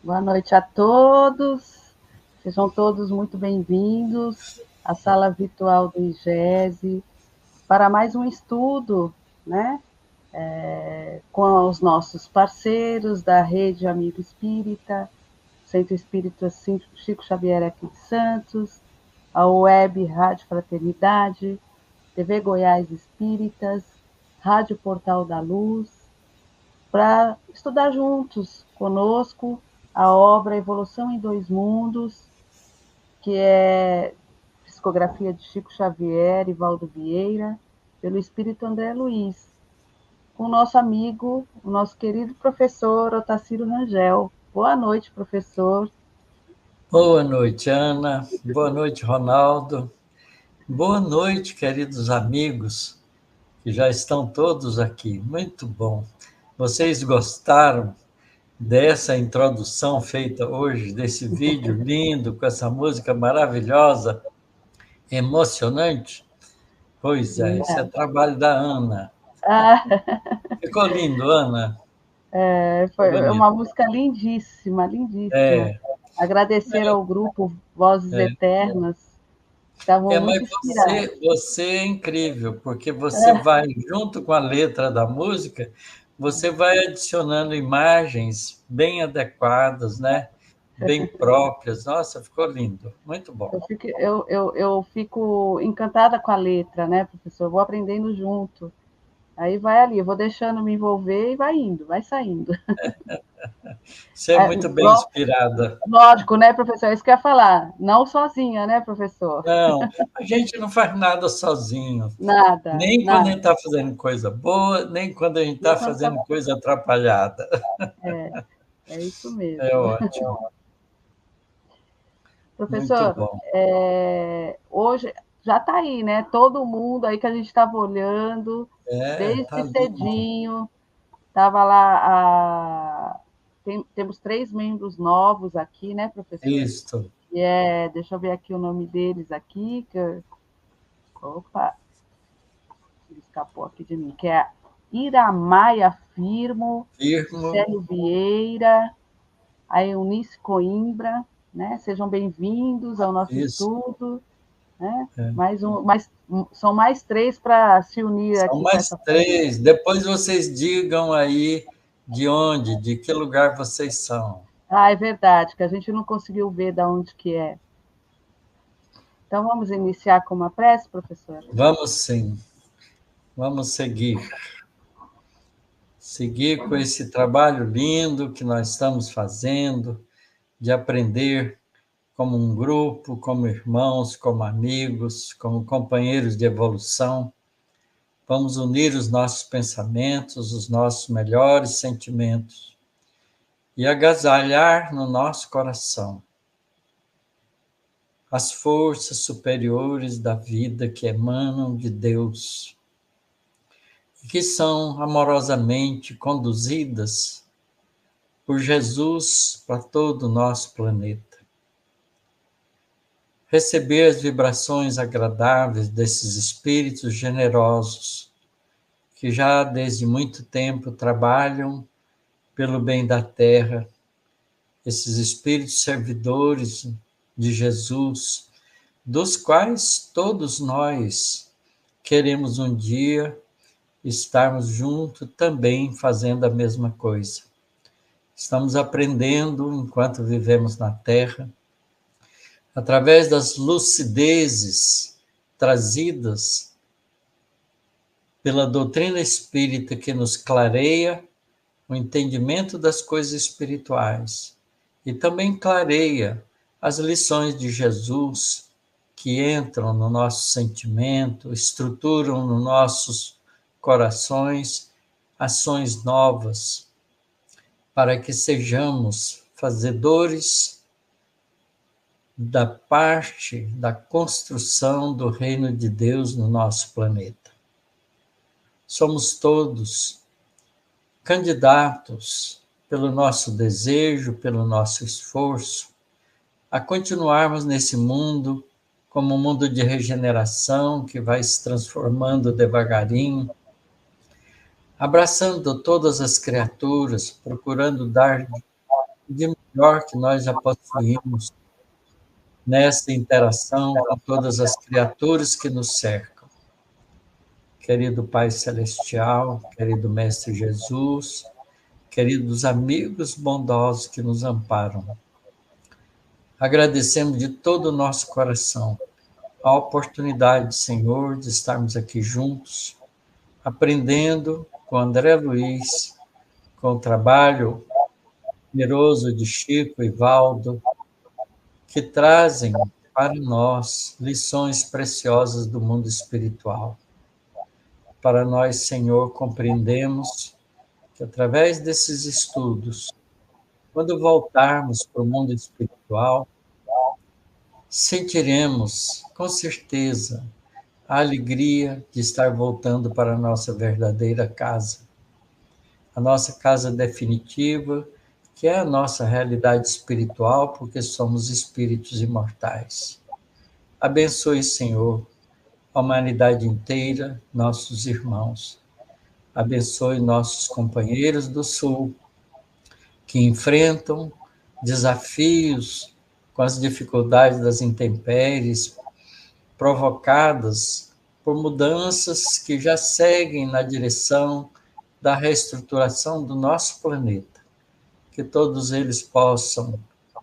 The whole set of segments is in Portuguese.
Boa noite a todos. Sejam todos muito bem-vindos à sala virtual do IGESE para mais um estudo, né? Com os nossos parceiros da Rede Amigo Espírita, Centro Espírita Chico Xavier aqui de Santos, a Web Rádio Fraternidade, TV Goiás Espíritas, Rádio Portal da Luz, para estudar juntos conosco a obra Evolução em Dois Mundos, que é psicografia de Chico Xavier e Valdo Vieira, pelo espírito André Luiz, com o nosso amigo, o nosso querido professor Otacílio Rangel. Boa noite, professor. Boa noite, Ana. Boa noite, Ronaldo. Boa noite, queridos amigos, que já estão todos aqui. Muito bom. Vocês gostaram dessa introdução feita hoje, desse vídeo lindo, com essa música maravilhosa, emocionante? Pois é, esse é trabalho da Ana. Ficou lindo, Ana? Foi uma música lindíssima, lindíssima. Agradecer ao grupo Vozes Eternas, que estavam muito inspirados. Mas você é incrível, porque você vai, junto com a letra da música, você vai adicionando imagens bem adequadas, né? Bem próprias. Nossa, ficou lindo. Muito bom. Eu fico encantada com a letra, né, professor? Vou aprendendo junto. Aí vai ali, eu vou deixando me envolver e vai indo, vai saindo. Você é muito bem inspirada. Lógico, né, professor? É isso que eu ia falar. Não sozinha, né, professor? Não, a gente não faz nada sozinho. Nada. Nem nada. quando a gente está fazendo coisa boa, nem quando a gente está fazendo coisa atrapalhada. É isso mesmo. É ótimo. Professor, hoje já está aí, né? Todo mundo aí que a gente estava olhando, desde tá cedinho, estava lá. Temos 3 membros novos aqui, né, professor? Isso. Deixa eu ver aqui o nome deles aqui. Opa, escapou aqui de mim. Que é a Iramaia Firmo, Célio Vieira, a Eunice Coimbra, né? Sejam bem-vindos ao nosso estudo. Né? São mais 3 para se unir aqui. São mais 3. Depois vocês digam aí de onde, de que lugar vocês são. É verdade, que a gente não conseguiu ver de onde que é. Então, vamos iniciar com uma prece, professor? Vamos sim. Vamos seguir. Seguir com esse trabalho lindo que nós estamos fazendo, de aprender como um grupo, como irmãos, como amigos, como companheiros de evolução. Vamos unir os nossos pensamentos, os nossos melhores sentimentos e agasalhar no nosso coração as forças superiores da vida que emanam de Deus e que são amorosamente conduzidas por Jesus para todo o nosso planeta. Receber as vibrações agradáveis desses espíritos generosos que já desde muito tempo trabalham pelo bem da Terra, esses espíritos servidores de Jesus, dos quais todos nós queremos um dia estarmos juntos também fazendo a mesma coisa. Estamos aprendendo enquanto vivemos na Terra, através das lucidezes trazidas pela doutrina espírita que nos clareia o entendimento das coisas espirituais e também clareia as lições de Jesus que entram no nosso sentimento, estruturam nos nossos corações ações novas para que sejamos fazedores da parte da construção do reino de Deus no nosso planeta. Somos todos candidatos, pelo nosso desejo, pelo nosso esforço, a continuarmos nesse mundo como um mundo de regeneração que vai se transformando devagarinho, abraçando todas as criaturas, procurando dar de melhor que nós já possuímos nessa interação com todas as criaturas que nos cercam. Querido Pai Celestial, querido Mestre Jesus, queridos amigos bondosos que nos amparam, agradecemos de todo o nosso coração a oportunidade, Senhor, de estarmos aqui juntos, aprendendo com André Luiz, com o trabalho generoso de Chico e Valdo, que trazem para nós lições preciosas do mundo espiritual. Para nós, Senhor, compreendemos que através desses estudos, quando voltarmos para o mundo espiritual, sentiremos, com certeza, a alegria de estar voltando para a nossa verdadeira casa, a nossa casa definitiva, que é a nossa realidade espiritual, porque somos espíritos imortais. Abençoe, Senhor, a humanidade inteira, nossos irmãos. Abençoe nossos companheiros do Sul, que enfrentam desafios com as dificuldades das intempéries provocadas por mudanças que já seguem na direção da reestruturação do nosso planeta. Que todos eles possam,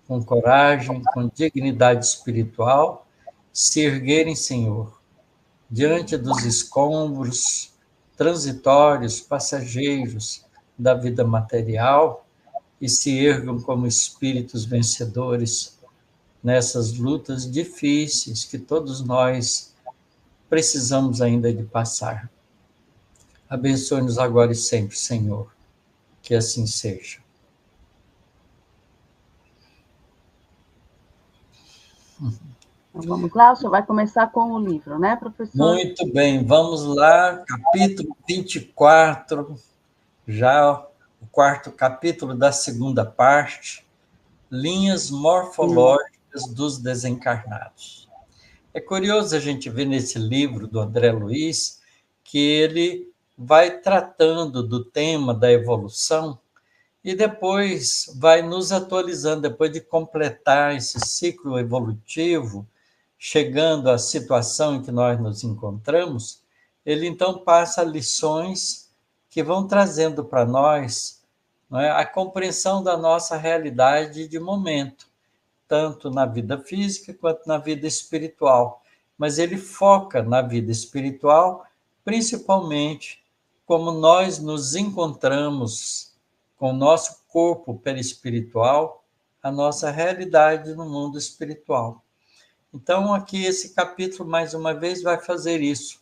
com coragem, com dignidade espiritual, se erguerem, Senhor, diante dos escombros transitórios, passageiros da vida material e se ergam como espíritos vencedores nessas lutas difíceis que todos nós precisamos ainda de passar. Abençoe-nos agora e sempre, Senhor. Que assim seja. Então, vamos lá, o senhor vai começar com o livro, né, professor? Muito bem, vamos lá, capítulo 24, já o quarto capítulo da segunda parte, linhas morfológicas dos desencarnados. É curioso a gente ver nesse livro do André Luiz que ele vai tratando do tema da evolução e depois vai nos atualizando, depois de completar esse ciclo evolutivo, chegando à situação em que nós nos encontramos, ele então passa lições que vão trazendo para nós, não é, a compreensão da nossa realidade de momento, tanto na vida física quanto na vida espiritual. Mas ele foca na vida espiritual, principalmente como nós nos encontramos com o nosso corpo perispiritual, a nossa realidade no mundo espiritual. Então, aqui esse capítulo, mais uma vez, vai fazer isso.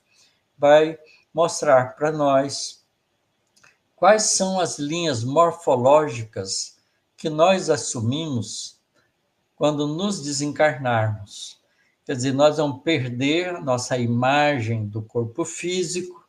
Vai mostrar para nós quais são as linhas morfológicas que nós assumimos quando nos desencarnarmos. Quer dizer, nós vamos perder nossa imagem do corpo físico,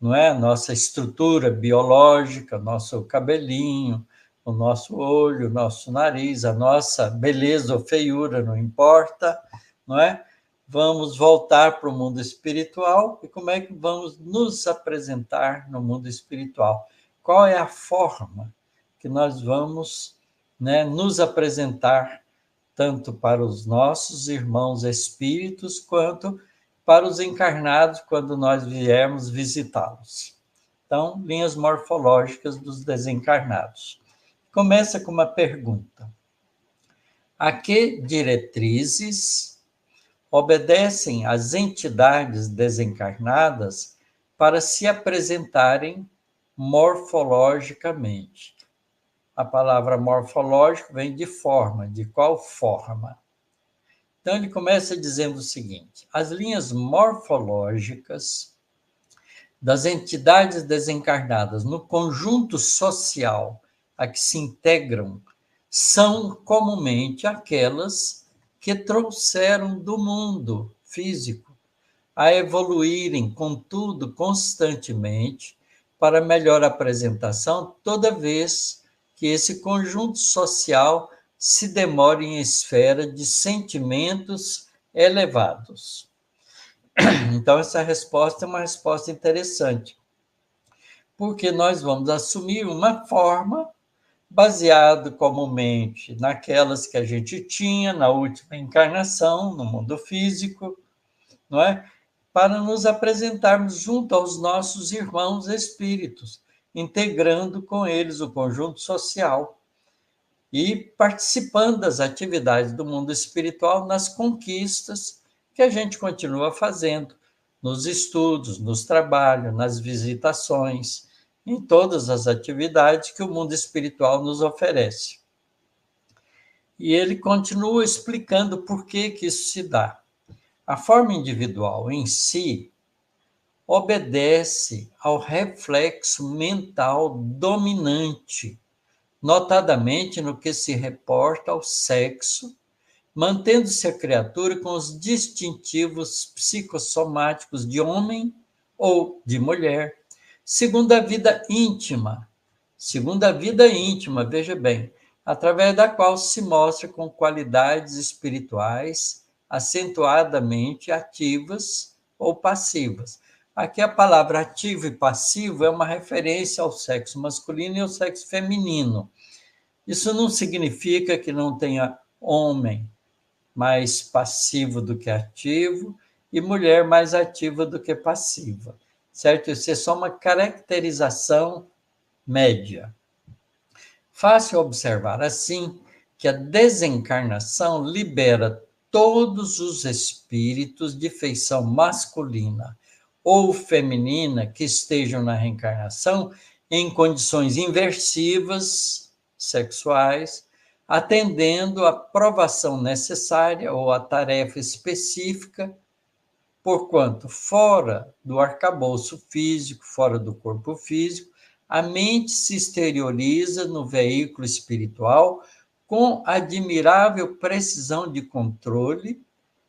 não é? Nossa estrutura biológica, nosso cabelinho, o nosso olho, o nosso nariz, a nossa beleza ou feiura, não importa, não é? Vamos voltar para o mundo espiritual e como é que vamos nos apresentar no mundo espiritual? Qual é a forma que nós vamos, né, nos apresentar tanto para os nossos irmãos espíritos quanto para os encarnados quando nós viermos visitá-los. Então, linhas morfológicas dos desencarnados. Começa com uma pergunta: a que diretrizes obedecem as entidades desencarnadas para se apresentarem morfologicamente? A palavra morfológico vem de forma, de qual forma? Então, ele começa dizendo o seguinte: as linhas morfológicas das entidades desencarnadas no conjunto social a que se integram são comumente aquelas que trouxeram do mundo físico a evoluírem, contudo, constantemente, para melhor apresentação, toda vez que esse conjunto social se demora em esfera de sentimentos elevados. Então, essa resposta é uma resposta interessante, porque nós vamos assumir uma forma baseado comumente naquelas que a gente tinha na última encarnação, no mundo físico, não é? Para nos apresentarmos junto aos nossos irmãos espíritos, integrando com eles o conjunto social e participando das atividades do mundo espiritual nas conquistas que a gente continua fazendo, nos estudos, nos trabalhos, nas visitações, em todas as atividades que o mundo espiritual nos oferece. E ele continua explicando por que isso se dá. A forma individual em si obedece ao reflexo mental dominante, notadamente no que se reporta ao sexo, mantendo-se a criatura com os distintivos psicossomáticos de homem ou de mulher, segundo a vida íntima, veja bem, através da qual se mostra com qualidades espirituais acentuadamente ativas ou passivas. Aqui a palavra ativo e passivo é uma referência ao sexo masculino e ao sexo feminino. Isso não significa que não tenha homem mais passivo do que ativo e mulher mais ativa do que passiva, certo? Isso é só uma caracterização média. Fácil observar, assim, que a desencarnação libera todos os espíritos de feição masculina ou feminina que estejam na reencarnação em condições inversivas sexuais, atendendo à provação necessária ou à tarefa específica, porquanto fora do arcabouço físico, fora do corpo físico, a mente se exterioriza no veículo espiritual com admirável precisão de controle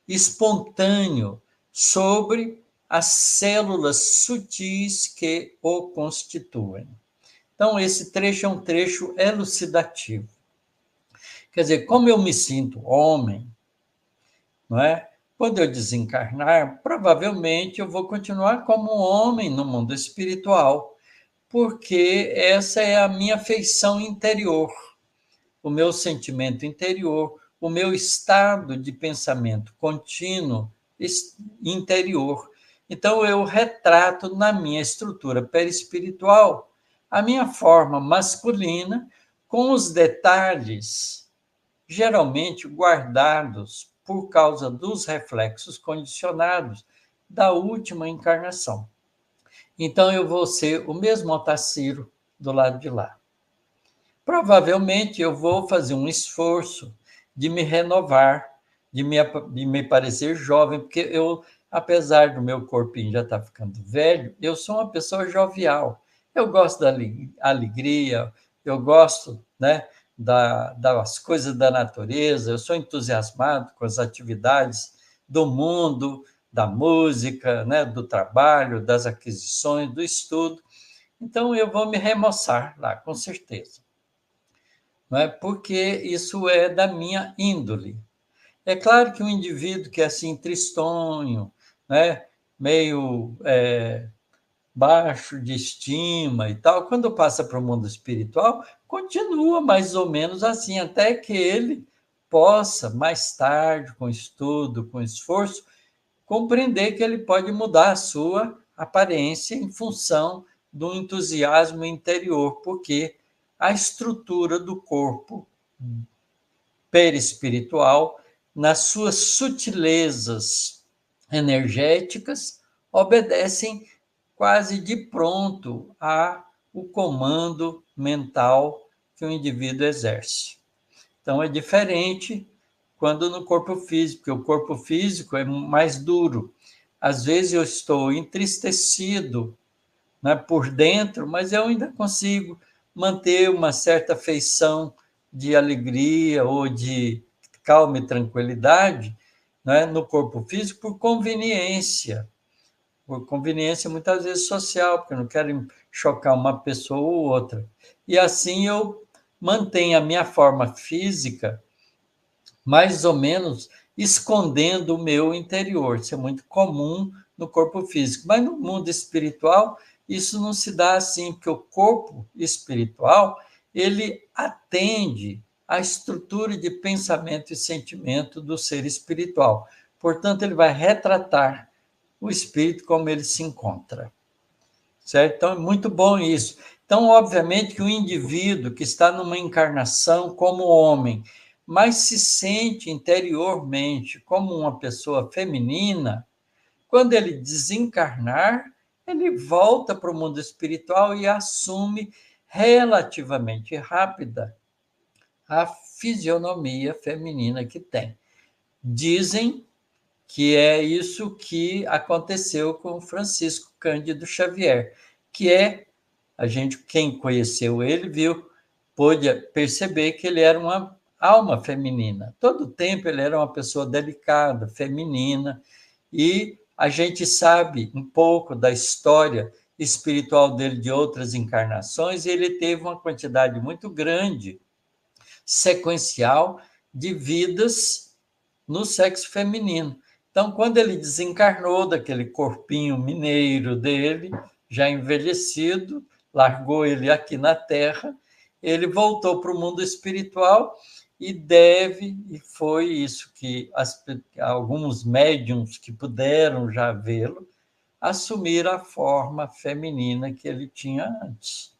espontâneo sobre as células sutis que o constituem. Então, esse trecho é um trecho elucidativo. Quer dizer, como eu me sinto homem, não é? Quando eu desencarnar, provavelmente eu vou continuar como um homem no mundo espiritual, porque essa é a minha feição interior, o meu sentimento interior, o meu estado de pensamento contínuo interior. Então, eu retrato na minha estrutura perispiritual a minha forma masculina, com os detalhes geralmente guardados por causa dos reflexos condicionados da última encarnação. Então, eu vou ser o mesmo Otacílio do lado de lá. Provavelmente, eu vou fazer um esforço de me renovar, de me parecer jovem, porque eu, apesar do meu corpinho já estar ficando velho, eu sou uma pessoa jovial. Eu gosto da alegria, eu gosto, né, das coisas da natureza, eu sou entusiasmado com as atividades do mundo, da música, né, do trabalho, das aquisições, do estudo. Então, eu vou me remoçar lá, com certeza. Não é? Porque isso é da minha índole. É claro que um indivíduo que é assim, tristonho, né, meio baixo de estima e tal, quando passa para o mundo espiritual, continua mais ou menos assim, até que ele possa, mais tarde, com estudo, com esforço, compreender que ele pode mudar a sua aparência em função do entusiasmo interior, porque a estrutura do corpo perispiritual, nas suas sutilezas energéticas, obedecem quase de pronto ao comando mental que o indivíduo exerce. Então, é diferente quando no corpo físico, porque o corpo físico é mais duro. Às vezes eu estou entristecido, né, por dentro, mas eu ainda consigo manter uma certa feição de alegria ou de calma e tranquilidade, né, no corpo físico por conveniência muitas vezes social, porque eu não quero chocar uma pessoa ou outra. E assim eu mantenho a minha forma física mais ou menos escondendo o meu interior. Isso é muito comum no corpo físico, mas no mundo espiritual isso não se dá assim, porque o corpo espiritual ele atende à estrutura de pensamento e sentimento do ser espiritual. Portanto, ele vai retratar o espírito como ele se encontra. Certo? Então, é muito bom isso. Então, obviamente que o indivíduo que está numa encarnação como homem, mas se sente interiormente como uma pessoa feminina, quando ele desencarnar, ele volta para o mundo espiritual e assume relativamente rápida a fisionomia feminina que tem. Dizem que é isso que aconteceu com Francisco Cândido Xavier, que quem conheceu ele, pôde perceber que ele era uma alma feminina. Todo o tempo ele era uma pessoa delicada, feminina, e a gente sabe um pouco da história espiritual dele de outras encarnações, e ele teve uma quantidade muito grande, sequencial, de vidas no sexo feminino. Então, quando ele desencarnou daquele corpinho mineiro dele, já envelhecido, largou ele aqui na Terra, ele voltou para o mundo espiritual e foi isso que alguns médiums que puderam já vê-lo, assumir a forma feminina que ele tinha antes.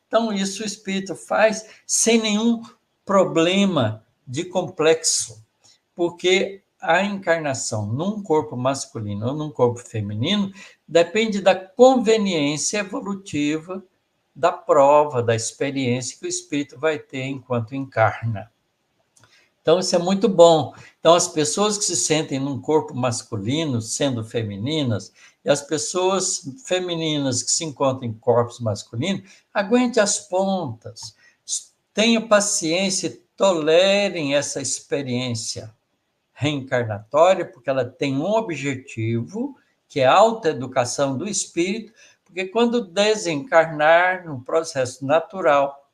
Então, isso o espírito faz sem nenhum problema de complexo, porque a encarnação num corpo masculino ou num corpo feminino depende da conveniência evolutiva da prova, da experiência que o espírito vai ter enquanto encarna. Então, isso é muito bom. Então, as pessoas que se sentem num corpo masculino, sendo femininas, e as pessoas femininas que se encontram em corpos masculinos, aguente as pontas, tenham paciência e tolerem essa experiência reencarnatória, porque ela tem um objetivo, que é a autoeducação do espírito, porque quando desencarnar, num processo natural,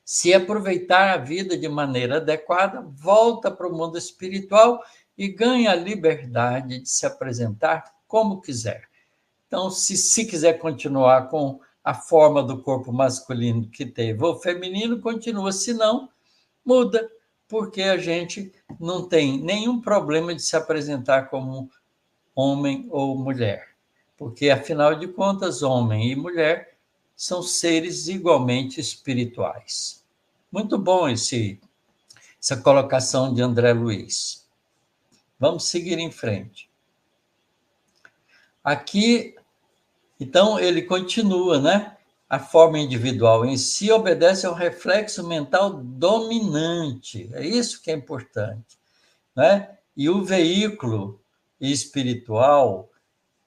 se aproveitar a vida de maneira adequada, volta para o mundo espiritual e ganha a liberdade de se apresentar como quiser. Então, se quiser continuar com a forma do corpo masculino que teve, ou feminino, continua, se não, muda, porque a gente não tem nenhum problema de se apresentar como homem ou mulher. Porque, afinal de contas, homem e mulher são seres igualmente espirituais. Muito bom essa colocação de André Luiz. Vamos seguir em frente. Aqui, então, ele continua, né? A forma individual em si obedece ao reflexo mental dominante. É isso que é importante, né? E o veículo espiritual,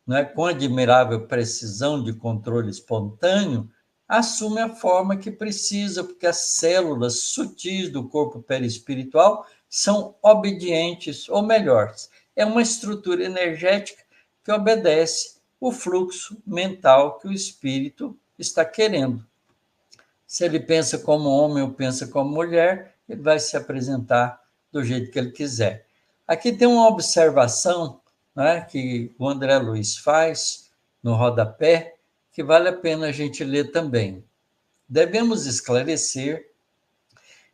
né, com admirável precisão de controle espontâneo, assume a forma que precisa, porque as células sutis do corpo perispiritual são obedientes, ou melhor, é uma estrutura energética que obedece o fluxo mental que o espírito está querendo. Se ele pensa como homem ou pensa como mulher, ele vai se apresentar do jeito que ele quiser. Aqui tem uma observação, né, que o André Luiz faz no rodapé, que vale a pena a gente ler também. Devemos esclarecer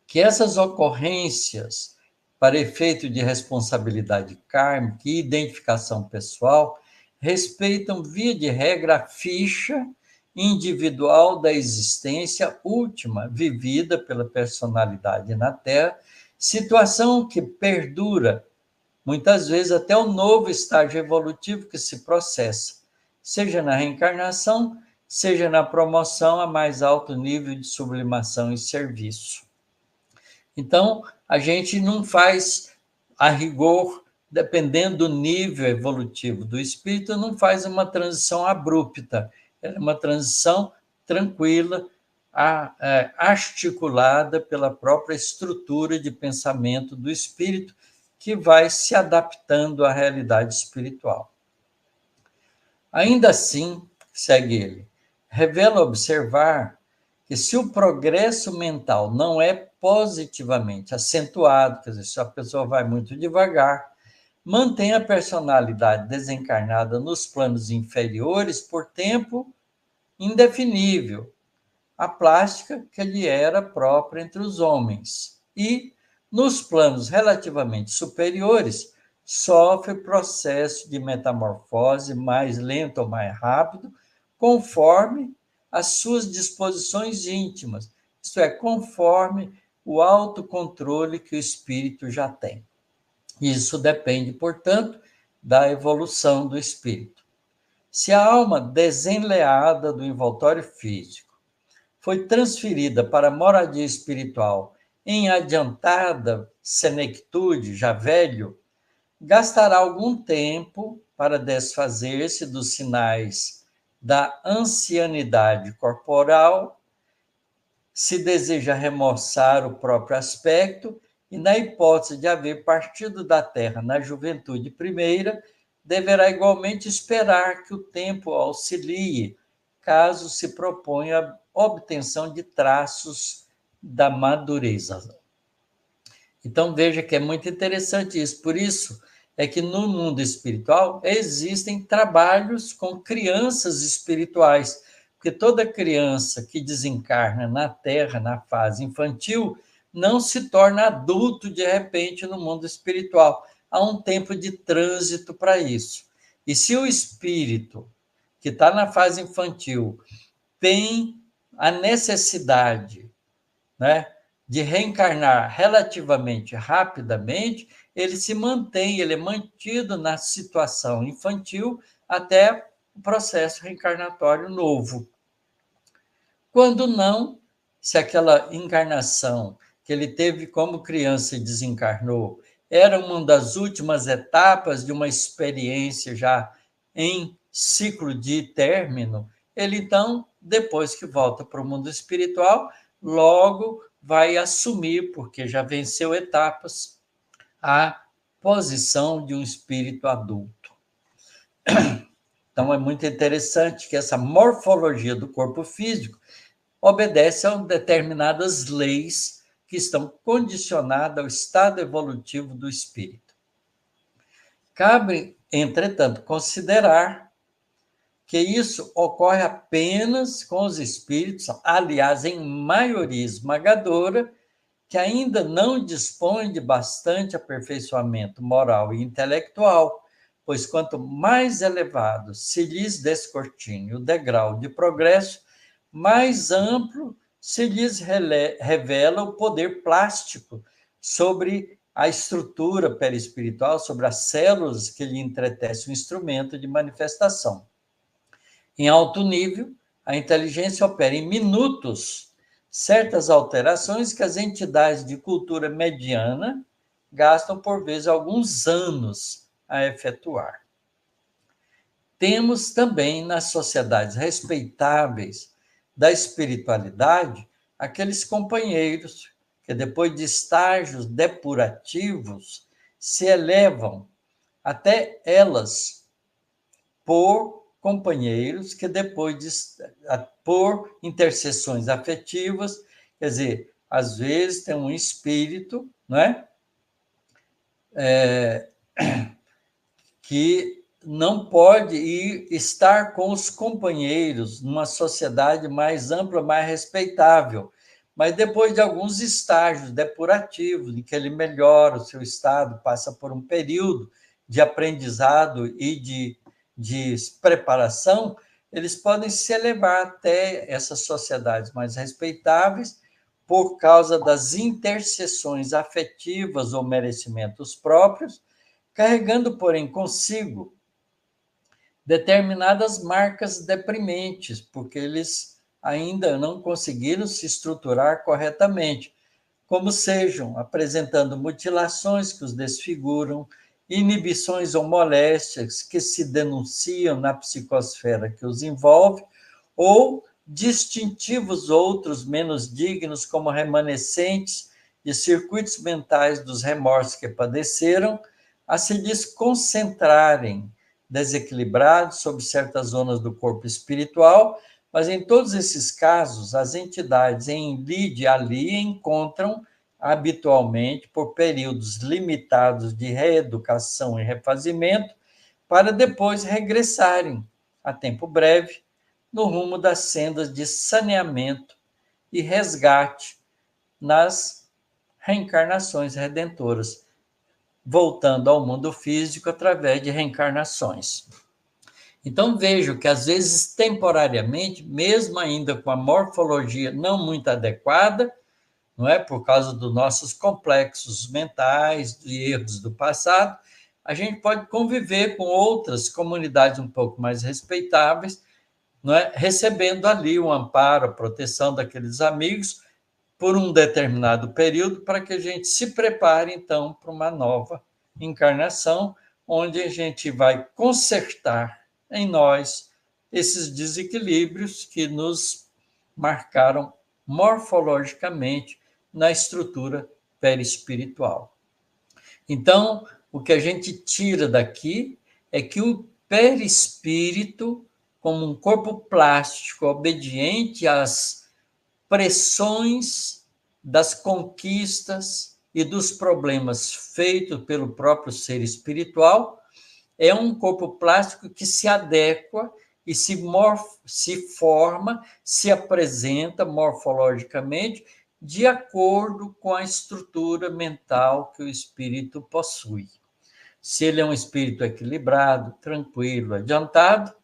que essas ocorrências, para efeito de responsabilidade kármica e identificação pessoal, respeitam, via de regra, a ficha individual da existência última vivida pela personalidade na Terra, situação que perdura, muitas vezes, até o novo estágio evolutivo que se processa, seja na reencarnação, seja na promoção a mais alto nível de sublimação e serviço. Então, a gente não faz, a rigor, dependendo do nível evolutivo do espírito, não faz uma transição abrupta, é uma transição tranquila, articulada pela própria estrutura de pensamento do espírito, que vai se adaptando à realidade espiritual. Ainda assim, segue ele, revela observar que se o progresso mental não é positivamente acentuado, quer dizer, se a pessoa vai muito devagar, mantém a personalidade desencarnada nos planos inferiores por tempo indefinível, a plástica que lhe era própria entre os homens. E, nos planos relativamente superiores, sofre processo de metamorfose mais lento ou mais rápido, conforme as suas disposições íntimas, isto é, conforme o autocontrole que o espírito já tem. Isso depende, portanto, da evolução do espírito. Se a alma desenleada do envoltório físico foi transferida para a moradia espiritual em adiantada senectude, já velho, gastará algum tempo para desfazer-se dos sinais da ancianidade corporal, se deseja remoçar o próprio aspecto, e na hipótese de haver partido da terra na juventude primeira, deverá igualmente esperar que o tempo auxilie, caso se proponha a obtenção de traços da madureza. Então, veja que é muito interessante isso. Por isso é que no mundo espiritual existem trabalhos com crianças espirituais, porque toda criança que desencarna na Terra, na fase infantil, não se torna adulto de repente no mundo espiritual. Há um tempo de trânsito para isso. E se o espírito que está na fase infantil tem a necessidade, né, de reencarnar relativamente rapidamente, ele se mantém, ele é mantido na situação infantil até o processo reencarnatório novo. Quando não, se aquela encarnação que ele teve como criança e desencarnou era uma das últimas etapas de uma experiência já em ciclo de término, ele então, depois que volta para o mundo espiritual, logo vai assumir, porque já venceu etapas, a posição de um espírito adulto. Então, é muito interessante que essa morfologia do corpo físico obedece a determinadas leis que estão condicionadas ao estado evolutivo do espírito. Cabe, entretanto, considerar que isso ocorre apenas com os espíritos, aliás, em maioria esmagadora, que ainda não dispõem de bastante aperfeiçoamento moral e intelectual, pois quanto mais elevado se lhes descortine o degrau de progresso, mais amplo se lhes revela o poder plástico sobre a estrutura perispiritual, sobre as células que lhe entretecem o instrumento de manifestação. Em alto nível, a inteligência opera em minutos certas alterações que as entidades de cultura mediana gastam, por vezes, alguns anos a efetuar. Temos também, nas sociedades respeitáveis da espiritualidade, aqueles companheiros que, depois de estágios depurativos, se elevam até elas por companheiros que depois por intercessões afetivas, quer dizer, às vezes tem um espírito, não é? Que não pode estar com os companheiros numa sociedade mais ampla, mais respeitável, mas depois de alguns estágios depurativos, em que ele melhora o seu estado, passa por um período de aprendizado e de preparação, eles podem se elevar até essas sociedades mais respeitáveis por causa das intercessões afetivas ou merecimentos próprios, carregando, porém, consigo determinadas marcas deprimentes, porque eles ainda não conseguiram se estruturar corretamente, como sejam apresentando mutilações que os desfiguram, inibições ou moléstias que se denunciam na psicosfera que os envolve, ou distintivos outros menos dignos, como remanescentes de circuitos mentais dos remorsos que padeceram, a se desconcentrarem desequilibrados sobre certas zonas do corpo espiritual, mas em todos esses casos, as entidades em lide ali encontram habitualmente por períodos limitados de reeducação e refazimento, para depois regressarem, a tempo breve, no rumo das sendas de saneamento e resgate nas reencarnações redentoras, voltando ao mundo físico através de reencarnações. Então, vejo que, às vezes, temporariamente, mesmo ainda com a morfologia não muito adequada, não é, por causa dos nossos complexos mentais, de erros do passado, a gente pode conviver com outras comunidades um pouco mais respeitáveis, não é, recebendo ali o amparo, a proteção daqueles amigos por um determinado período, para que a gente se prepare, então, para uma nova encarnação, onde a gente vai consertar em nós esses desequilíbrios que nos marcaram morfologicamente na estrutura perispiritual. Então, o que a gente tira daqui é que o perispírito, como um corpo plástico obediente às pressões das conquistas e dos problemas feitos pelo próprio ser espiritual, é um corpo plástico que se adequa e se forma, se apresenta morfologicamente de acordo com a estrutura mental que o espírito possui. Se ele é um espírito equilibrado, tranquilo, adiantado,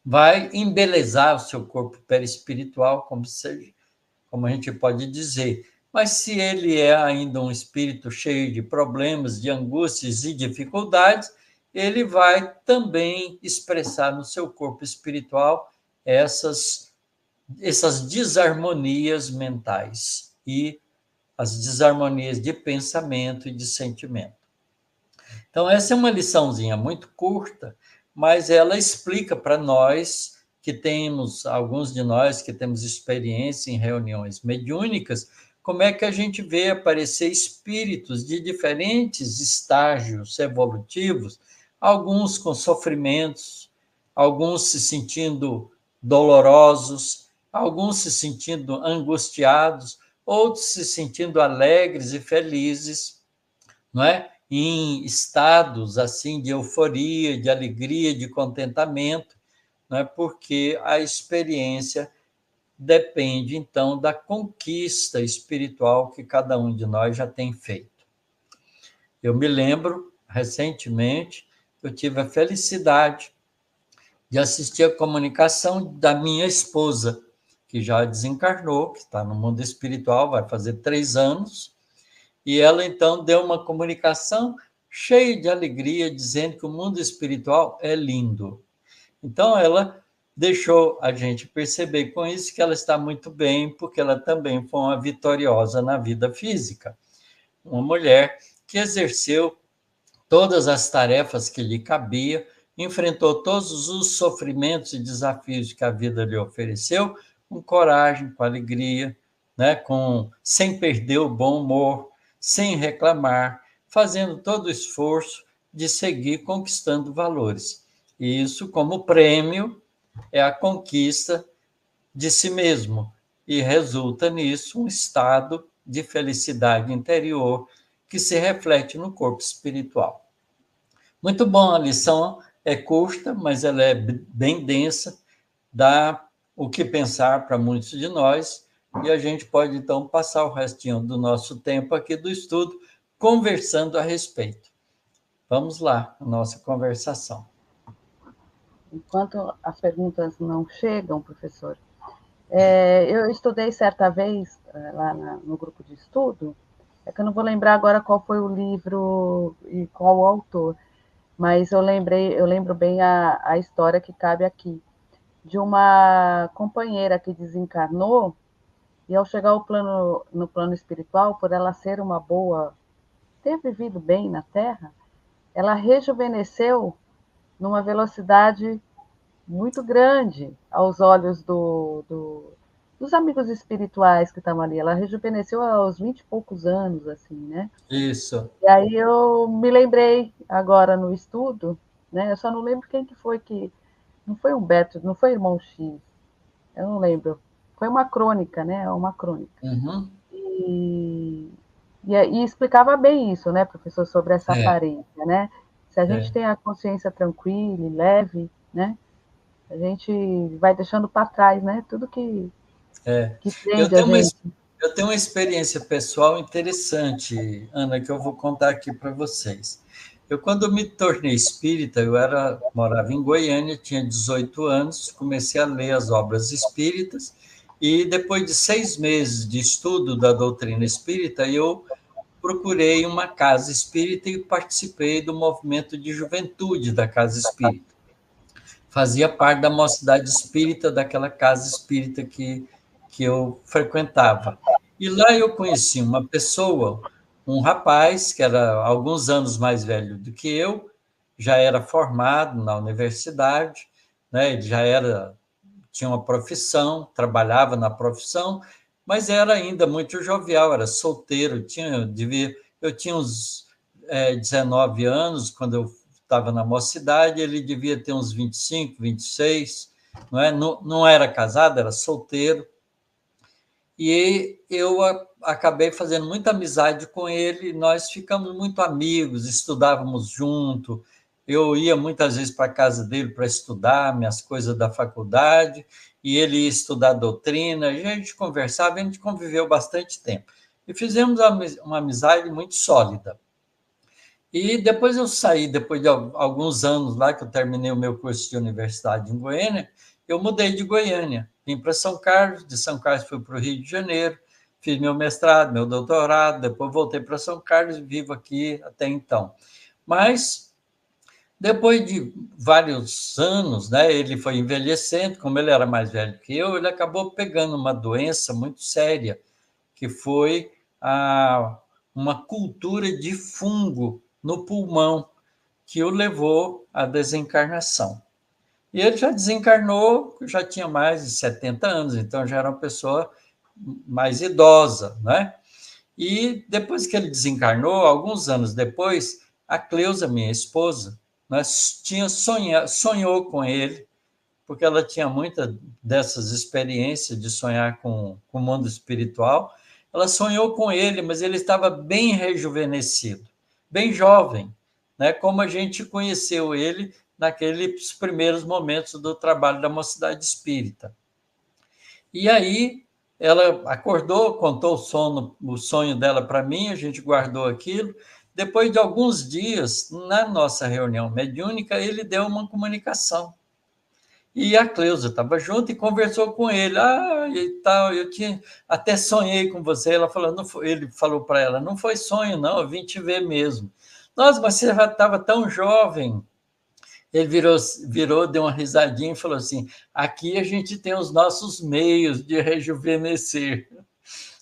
vai embelezar o seu corpo perispiritual, como a gente pode dizer. Mas se ele é ainda um espírito cheio de problemas, de angústias e dificuldades, ele vai também expressar no seu corpo espiritual essas desarmonias mentais e as desarmonias de pensamento e de sentimento. Então, essa é uma liçãozinha muito curta, mas ela explica para nós que temos, alguns de nós que temos experiência em reuniões mediúnicas, como é que a gente vê aparecer espíritos de diferentes estágios evolutivos, alguns com sofrimentos, alguns se sentindo dolorosos, alguns se sentindo angustiados, outros se sentindo alegres e felizes, não é? Em estados assim de euforia, de alegria, de contentamento, não é? Porque a experiência depende, então, da conquista espiritual que cada um de nós já tem feito. Eu me lembro, recentemente, eu tive a felicidade de assistir a comunicação da minha esposa, que já desencarnou, que está no mundo espiritual, vai fazer 3 anos, e ela, então, deu uma comunicação cheia de alegria, dizendo que o mundo espiritual é lindo. Então, ela deixou a gente perceber com isso que ela está muito bem, porque ela também foi uma vitoriosa na vida física. Uma mulher que exerceu todas as tarefas que lhe cabia, enfrentou todos os sofrimentos e desafios que a vida lhe ofereceu, com coragem, com alegria, né? Sem perder o bom humor, sem reclamar, fazendo todo o esforço de seguir conquistando valores. E isso, como prêmio, é a conquista de si mesmo, e resulta nisso um estado de felicidade interior que se reflete no corpo espiritual. Muito bom, a lição é curta, mas ela é bem densa, dá o que pensar para muitos de nós, e a gente pode, então, passar o restinho do nosso tempo aqui do estudo conversando a respeito. Vamos lá, a nossa conversação. Enquanto as perguntas não chegam, professor, eu estudei certa vez lá no grupo de estudo, é que eu não vou lembrar agora qual foi o livro e qual o autor, mas eu lembro bem a história que cabe aqui, de uma companheira que desencarnou, e ao chegar no plano espiritual, por ela ser uma boa, ter vivido bem na Terra, ela rejuvenesceu numa velocidade muito grande aos olhos dos amigos espirituais que estavam ali. Ela rejuvenesceu aos 20 e poucos anos, assim, né? Isso. E aí eu me lembrei agora no estudo, né? Eu só não lembro quem que foi que... Não foi Humberto, não foi Irmão X, eu não lembro. Foi uma crônica, né? Uma crônica. Uhum. E explicava bem isso, né, professor, sobre essa aparência, né? Se a gente tem a consciência tranquila e leve, né? A gente vai deixando para trás, né? Tudo que que Eu prende a tenho uma, gente. eu tenho uma experiência pessoal interessante, Ana, que eu vou contar aqui para vocês. Eu, quando me tornei espírita, morava em Goiânia, tinha 18 anos, comecei a ler as obras espíritas, e depois de 6 meses de estudo da doutrina espírita, eu procurei uma casa espírita e participei do movimento de juventude da casa espírita. Fazia parte da mocidade espírita daquela casa espírita que eu frequentava. E lá eu conheci uma pessoa, um rapaz, que era alguns anos mais velho do que eu, já era formado na universidade, né? Ele tinha uma profissão, trabalhava na profissão, mas era ainda muito jovial, era solteiro, eu tinha uns 19 anos quando eu estava na mocidade, ele devia ter uns 25, 26, não é? Não, não era casado, era solteiro, e eu acabei fazendo muita amizade com ele, nós ficamos muito amigos, estudávamos junto, eu ia muitas vezes para a casa dele para estudar minhas coisas da faculdade, e ele ia estudar doutrina, a gente conversava, a gente conviveu bastante tempo. E fizemos uma amizade muito sólida. E depois eu saí, depois de alguns anos lá, que eu terminei o meu curso de universidade em Goiânia, eu mudei de Goiânia, vim para São Carlos, de São Carlos fui para o Rio de Janeiro, fiz meu mestrado, meu doutorado, depois voltei para São Carlos e vivo aqui até então. Mas, depois de vários anos, né, ele foi envelhecendo, como ele era mais velho que eu, ele acabou pegando uma doença muito séria, que foi uma cultura de fungo no pulmão, que o levou à desencarnação. E ele já desencarnou, já tinha mais de 70 anos, então já era uma pessoa mais idosa, né? E depois que ele desencarnou, alguns anos depois, a Cleusa, minha esposa, sonhou com ele, porque ela tinha muitas dessas experiências de sonhar com o mundo espiritual. Ela sonhou com ele, mas ele estava bem rejuvenescido, bem jovem, né? Como a gente conheceu ele naqueles primeiros momentos do trabalho da Mocidade Espírita. E aí ela acordou, contou o sonho dela para mim, a gente guardou aquilo. Depois de alguns dias, na nossa reunião mediúnica, ele deu uma comunicação. E a Cleusa estava junto e conversou com ele. E tal, até sonhei com você. Ela falou, não foi, ele falou para ela, não foi sonho, não, eu vim te ver mesmo. Nossa, mas você já estava tão jovem. Ele virou, deu uma risadinha e falou assim: aqui a gente tem os nossos meios de rejuvenescer,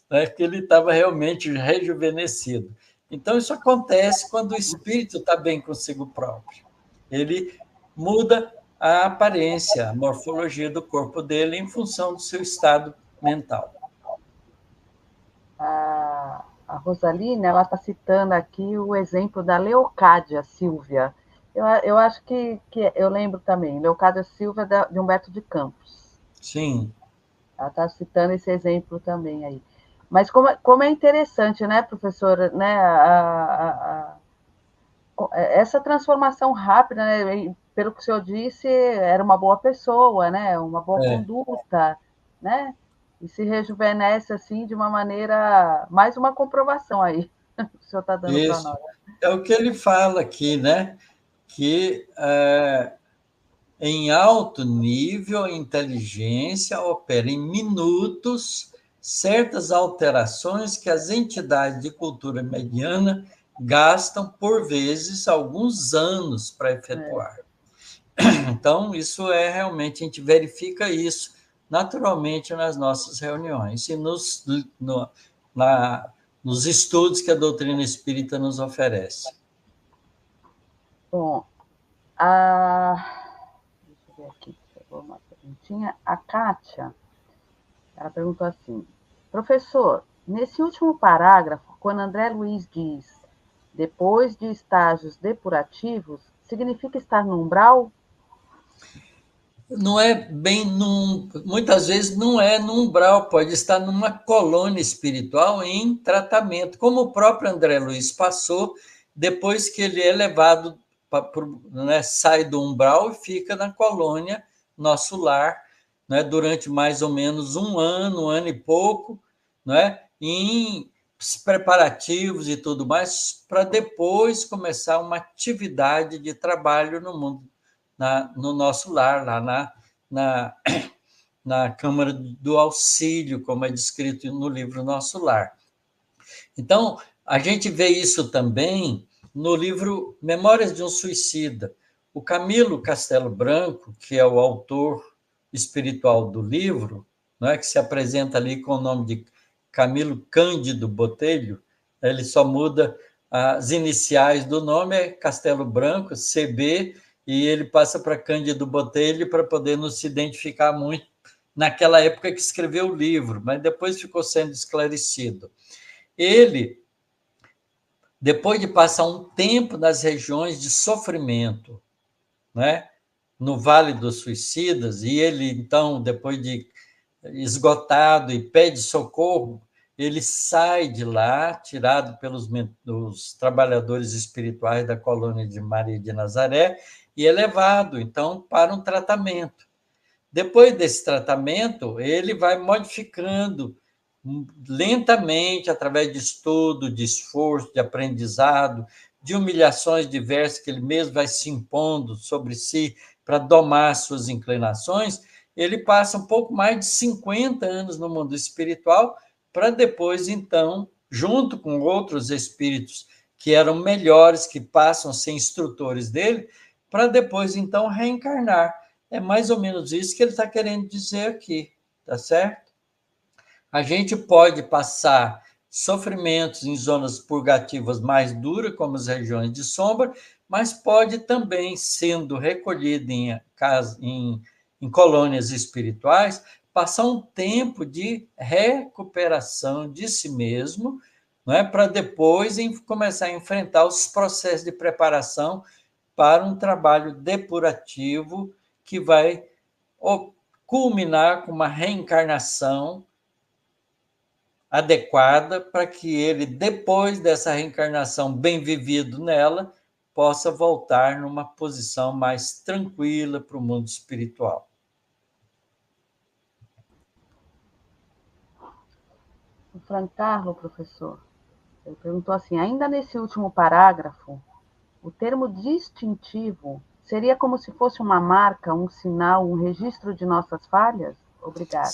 né? Porque ele estava realmente rejuvenescido. Então, isso acontece quando o espírito está bem consigo próprio. Ele muda a aparência, a morfologia do corpo dele em função do seu estado mental. A Rosaline, ela está citando aqui o exemplo da Leocádia Silvia. Eu acho que eu lembro também, Leocádia Silvia de Humberto de Campos. Sim. Ela está citando esse exemplo também aí. Mas como é interessante, né, professora, né, essa transformação rápida, né, pelo que o senhor disse, era uma boa pessoa, né, uma boa conduta, né, e se rejuvenesce assim de uma maneira, mais uma comprovação aí que o senhor está dando para nós. É o que ele fala aqui, né? Que em alto nível, a inteligência opera em minutos certas alterações que as entidades de cultura mediana gastam, por vezes, alguns anos para efetuar. Então, isso realmente, a gente verifica isso naturalmente nas nossas reuniões e nos estudos que a doutrina espírita nos oferece. Bom, deixa eu ver aqui, chegou uma perguntinha. A Kátia, ela perguntou assim: professor, nesse último parágrafo, quando André Luiz diz depois de estágios depurativos, significa estar no umbral? Não é bem muitas vezes não é no umbral, pode estar numa colônia espiritual em tratamento, como o próprio André Luiz passou depois que ele é levado, né, sai do umbral e fica na colônia Nosso Lar, né, durante mais ou menos um ano e pouco, né, em preparativos e tudo mais, para depois começar uma atividade de trabalho no mundo, no nosso lar, lá na, na Câmara do Auxílio, como é descrito no livro Nosso Lar. Então, a gente vê isso também no livro Memórias de um Suicida. O Camilo Castelo Branco, que é o autor espiritual do livro, não é, que se apresenta ali com o nome de Camilo Cândido Botelho, ele só muda as iniciais do nome, é Castelo Branco, CB, e ele passa para Cândido Botelho para poder não se identificar muito naquela época que escreveu o livro, mas depois ficou sendo esclarecido. Ele, depois de passar um tempo nas regiões de sofrimento, né, no Vale dos Suicidas, e ele, então, depois de esgotado e pede socorro, ele sai de lá, tirado pelos trabalhadores espirituais da colônia de Maria de Nazaré, e é levado, então, para um tratamento. Depois desse tratamento, ele vai modificando lentamente, através de estudo, de esforço, de aprendizado, de humilhações diversas que ele mesmo vai se impondo sobre si para domar suas inclinações, ele passa um pouco mais de 50 anos no mundo espiritual, para depois, então, junto com outros espíritos que eram melhores, que passam a ser instrutores dele, para depois, então, reencarnar. É mais ou menos isso que ele está querendo dizer aqui, tá certo? A gente pode passar sofrimentos em zonas purgativas mais duras, como as regiões de sombra, mas pode também, sendo recolhido em colônias espirituais, passar um tempo de recuperação de si mesmo, não é? Para depois começar a enfrentar os processos de preparação para um trabalho depurativo que vai culminar com uma reencarnação adequada para que ele, depois dessa reencarnação bem vivido nela, possa voltar numa posição mais tranquila para o mundo espiritual. O Francarlo, professor, ele perguntou assim, ainda nesse último parágrafo, o termo distintivo seria como se fosse uma marca, um sinal, um registro de nossas falhas? Obrigada.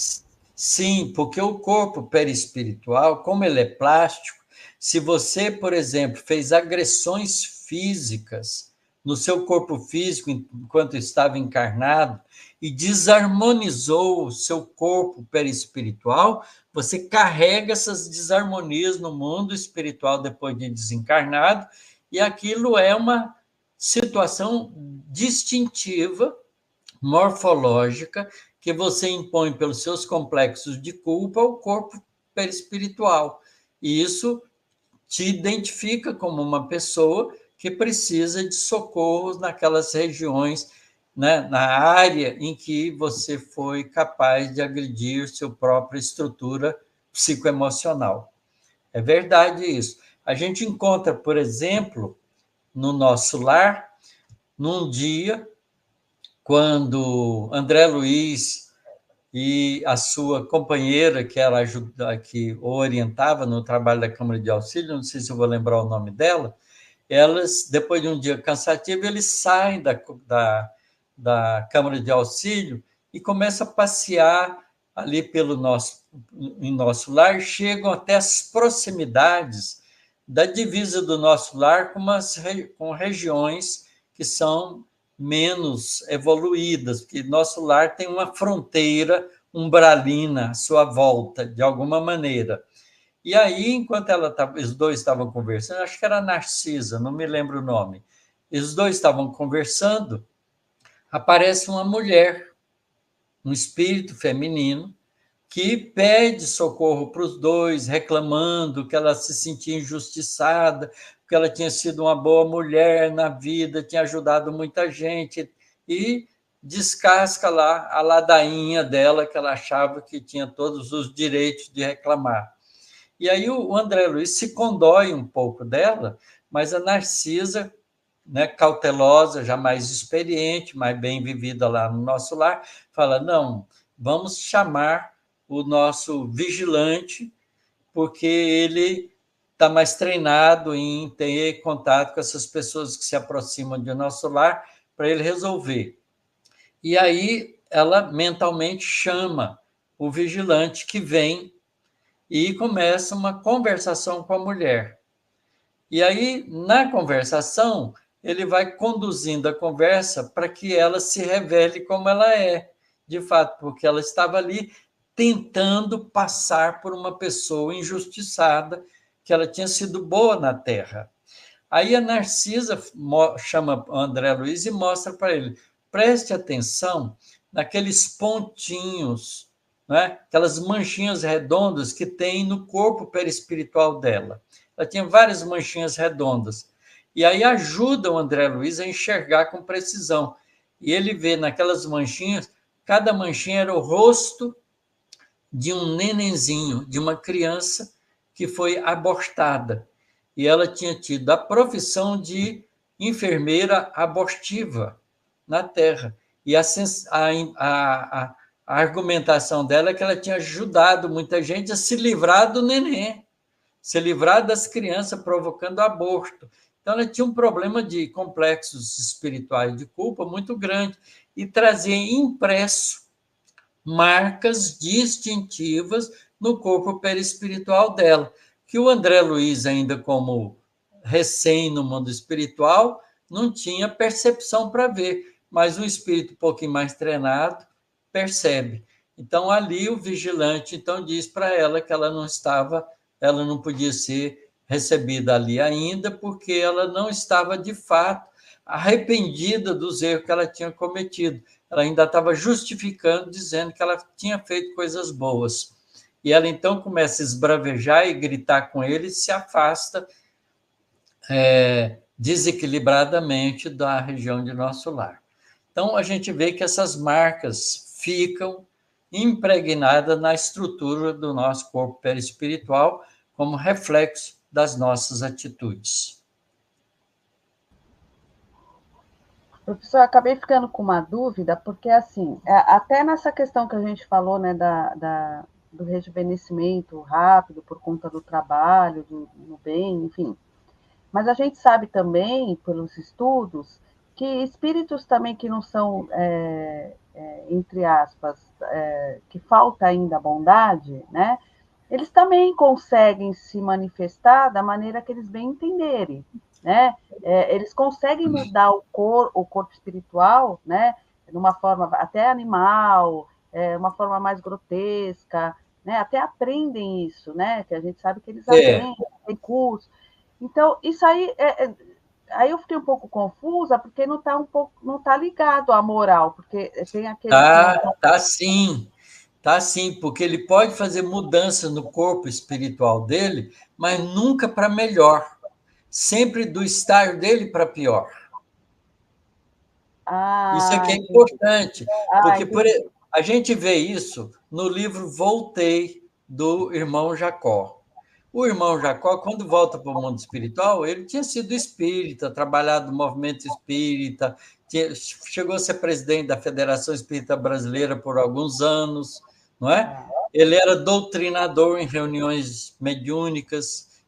Sim, porque o corpo perispiritual, como ele é plástico, se você, por exemplo, fez agressões físicas no seu corpo físico enquanto estava encarnado e desarmonizou o seu corpo perispiritual, você carrega essas desarmonias no mundo espiritual depois de desencarnado, e aquilo é uma situação distintiva, morfológica, que você impõe pelos seus complexos de culpa ao corpo perispiritual. E isso te identifica como uma pessoa que precisa de socorros naquelas regiões, né, na área em que você foi capaz de agredir sua própria estrutura psicoemocional. É verdade isso. A gente encontra, por exemplo, no Nosso Lar, num dia, quando André Luiz e a sua companheira, que ela que o orientava no trabalho da Câmara de Auxílio, não sei se eu vou lembrar o nome dela, elas, depois de um dia cansativo, eles saem da Câmara de Auxílio e começam a passear ali em nosso lar, chegam até as proximidades da divisa do Nosso Lar com regiões que são menos evoluídas, porque nosso lar tem uma fronteira umbralina à sua volta, de alguma maneira. E aí, enquanto os dois estavam conversando, acho que era Narcisa, não me lembro o nome, os dois estavam conversando, aparece uma mulher, um espírito feminino, que pede socorro para os dois, reclamando que ela se sentia injustiçada, porque ela tinha sido uma boa mulher na vida, tinha ajudado muita gente, e descasca lá a ladainha dela, que ela achava que tinha todos os direitos de reclamar. E aí o André Luiz se condói um pouco dela, mas a Narcisa, né, cautelosa, já mais experiente, mais bem vivida lá no Nosso Lar, fala, não, vamos chamar o nosso vigilante, porque ele está mais treinado em ter contato com essas pessoas que se aproximam do nosso lar, para ele resolver. E aí ela mentalmente chama o vigilante, que vem e começa uma conversação com a mulher. E aí, na conversação, ele vai conduzindo a conversa para que ela se revele como ela é, de fato, porque ela estava ali tentando passar por uma pessoa injustiçada, que ela tinha sido boa na Terra. Aí a Narcisa chama o André Luiz e mostra para ele: preste atenção naqueles pontinhos, né? Aquelas manchinhas redondas que tem no corpo perispiritual dela. Ela tinha várias manchinhas redondas. E aí ajuda o André Luiz a enxergar com precisão. E ele vê naquelas manchinhas, cada manchinha era o rosto de um nenenzinho, de uma criança que foi abortada. E ela tinha tido a profissão de enfermeira abortiva na Terra. E a argumentação dela é que ela tinha ajudado muita gente a se livrar do neném, se livrar das crianças provocando aborto. Então, ela tinha um problema de complexos espirituais de culpa muito grande e trazia impresso marcas distintivas no corpo perispiritual dela, que o André Luiz, ainda como recém no mundo espiritual, não tinha percepção para ver, mas um espírito um pouquinho mais treinado percebe. Então, ali o vigilante então diz para ela que ela não podia ser recebida ali ainda, porque ela não estava, de fato, arrependida dos erros que ela tinha cometido. Ela ainda estava justificando, dizendo que ela tinha feito coisas boas. E ela então começa a esbravejar e gritar com ele e se afasta desequilibradamente da região de nosso lar. Então, a gente vê que essas marcas ficam impregnadas na estrutura do nosso corpo perispiritual como reflexo das nossas atitudes. Professor, eu acabei ficando com uma dúvida, porque, assim, até nessa questão que a gente falou, né, do rejuvenescimento rápido por conta do trabalho, do bem, enfim, mas a gente sabe também, pelos estudos, que espíritos também que não são, entre aspas, que falta ainda bondade, né? Eles também conseguem se manifestar da maneira que eles bem entenderem, né? Eles conseguem mudar o corpo espiritual, né? De uma forma até animal, uma forma mais grotesca, né? Até aprendem isso, né? Que a gente sabe que eles aprendem, tem curso. Então, isso aí, aí eu fiquei um pouco confusa, porque não tá ligado à moral, porque tem aqueles que não estão. Tá sim, porque ele pode fazer mudança no corpo espiritual dele, mas nunca para melhor, sempre do estar dele para pior. Isso aqui é Entendi. importante, porque a gente vê isso no livro Voltei, do irmão Jacó. O irmão Jacó, quando volta para o mundo espiritual, ele tinha sido espírita, trabalhado no movimento espírita, chegou a ser presidente da Federação Espírita Brasileira por alguns anos, não é? Ele era doutrinador em reuniões mediúnicas,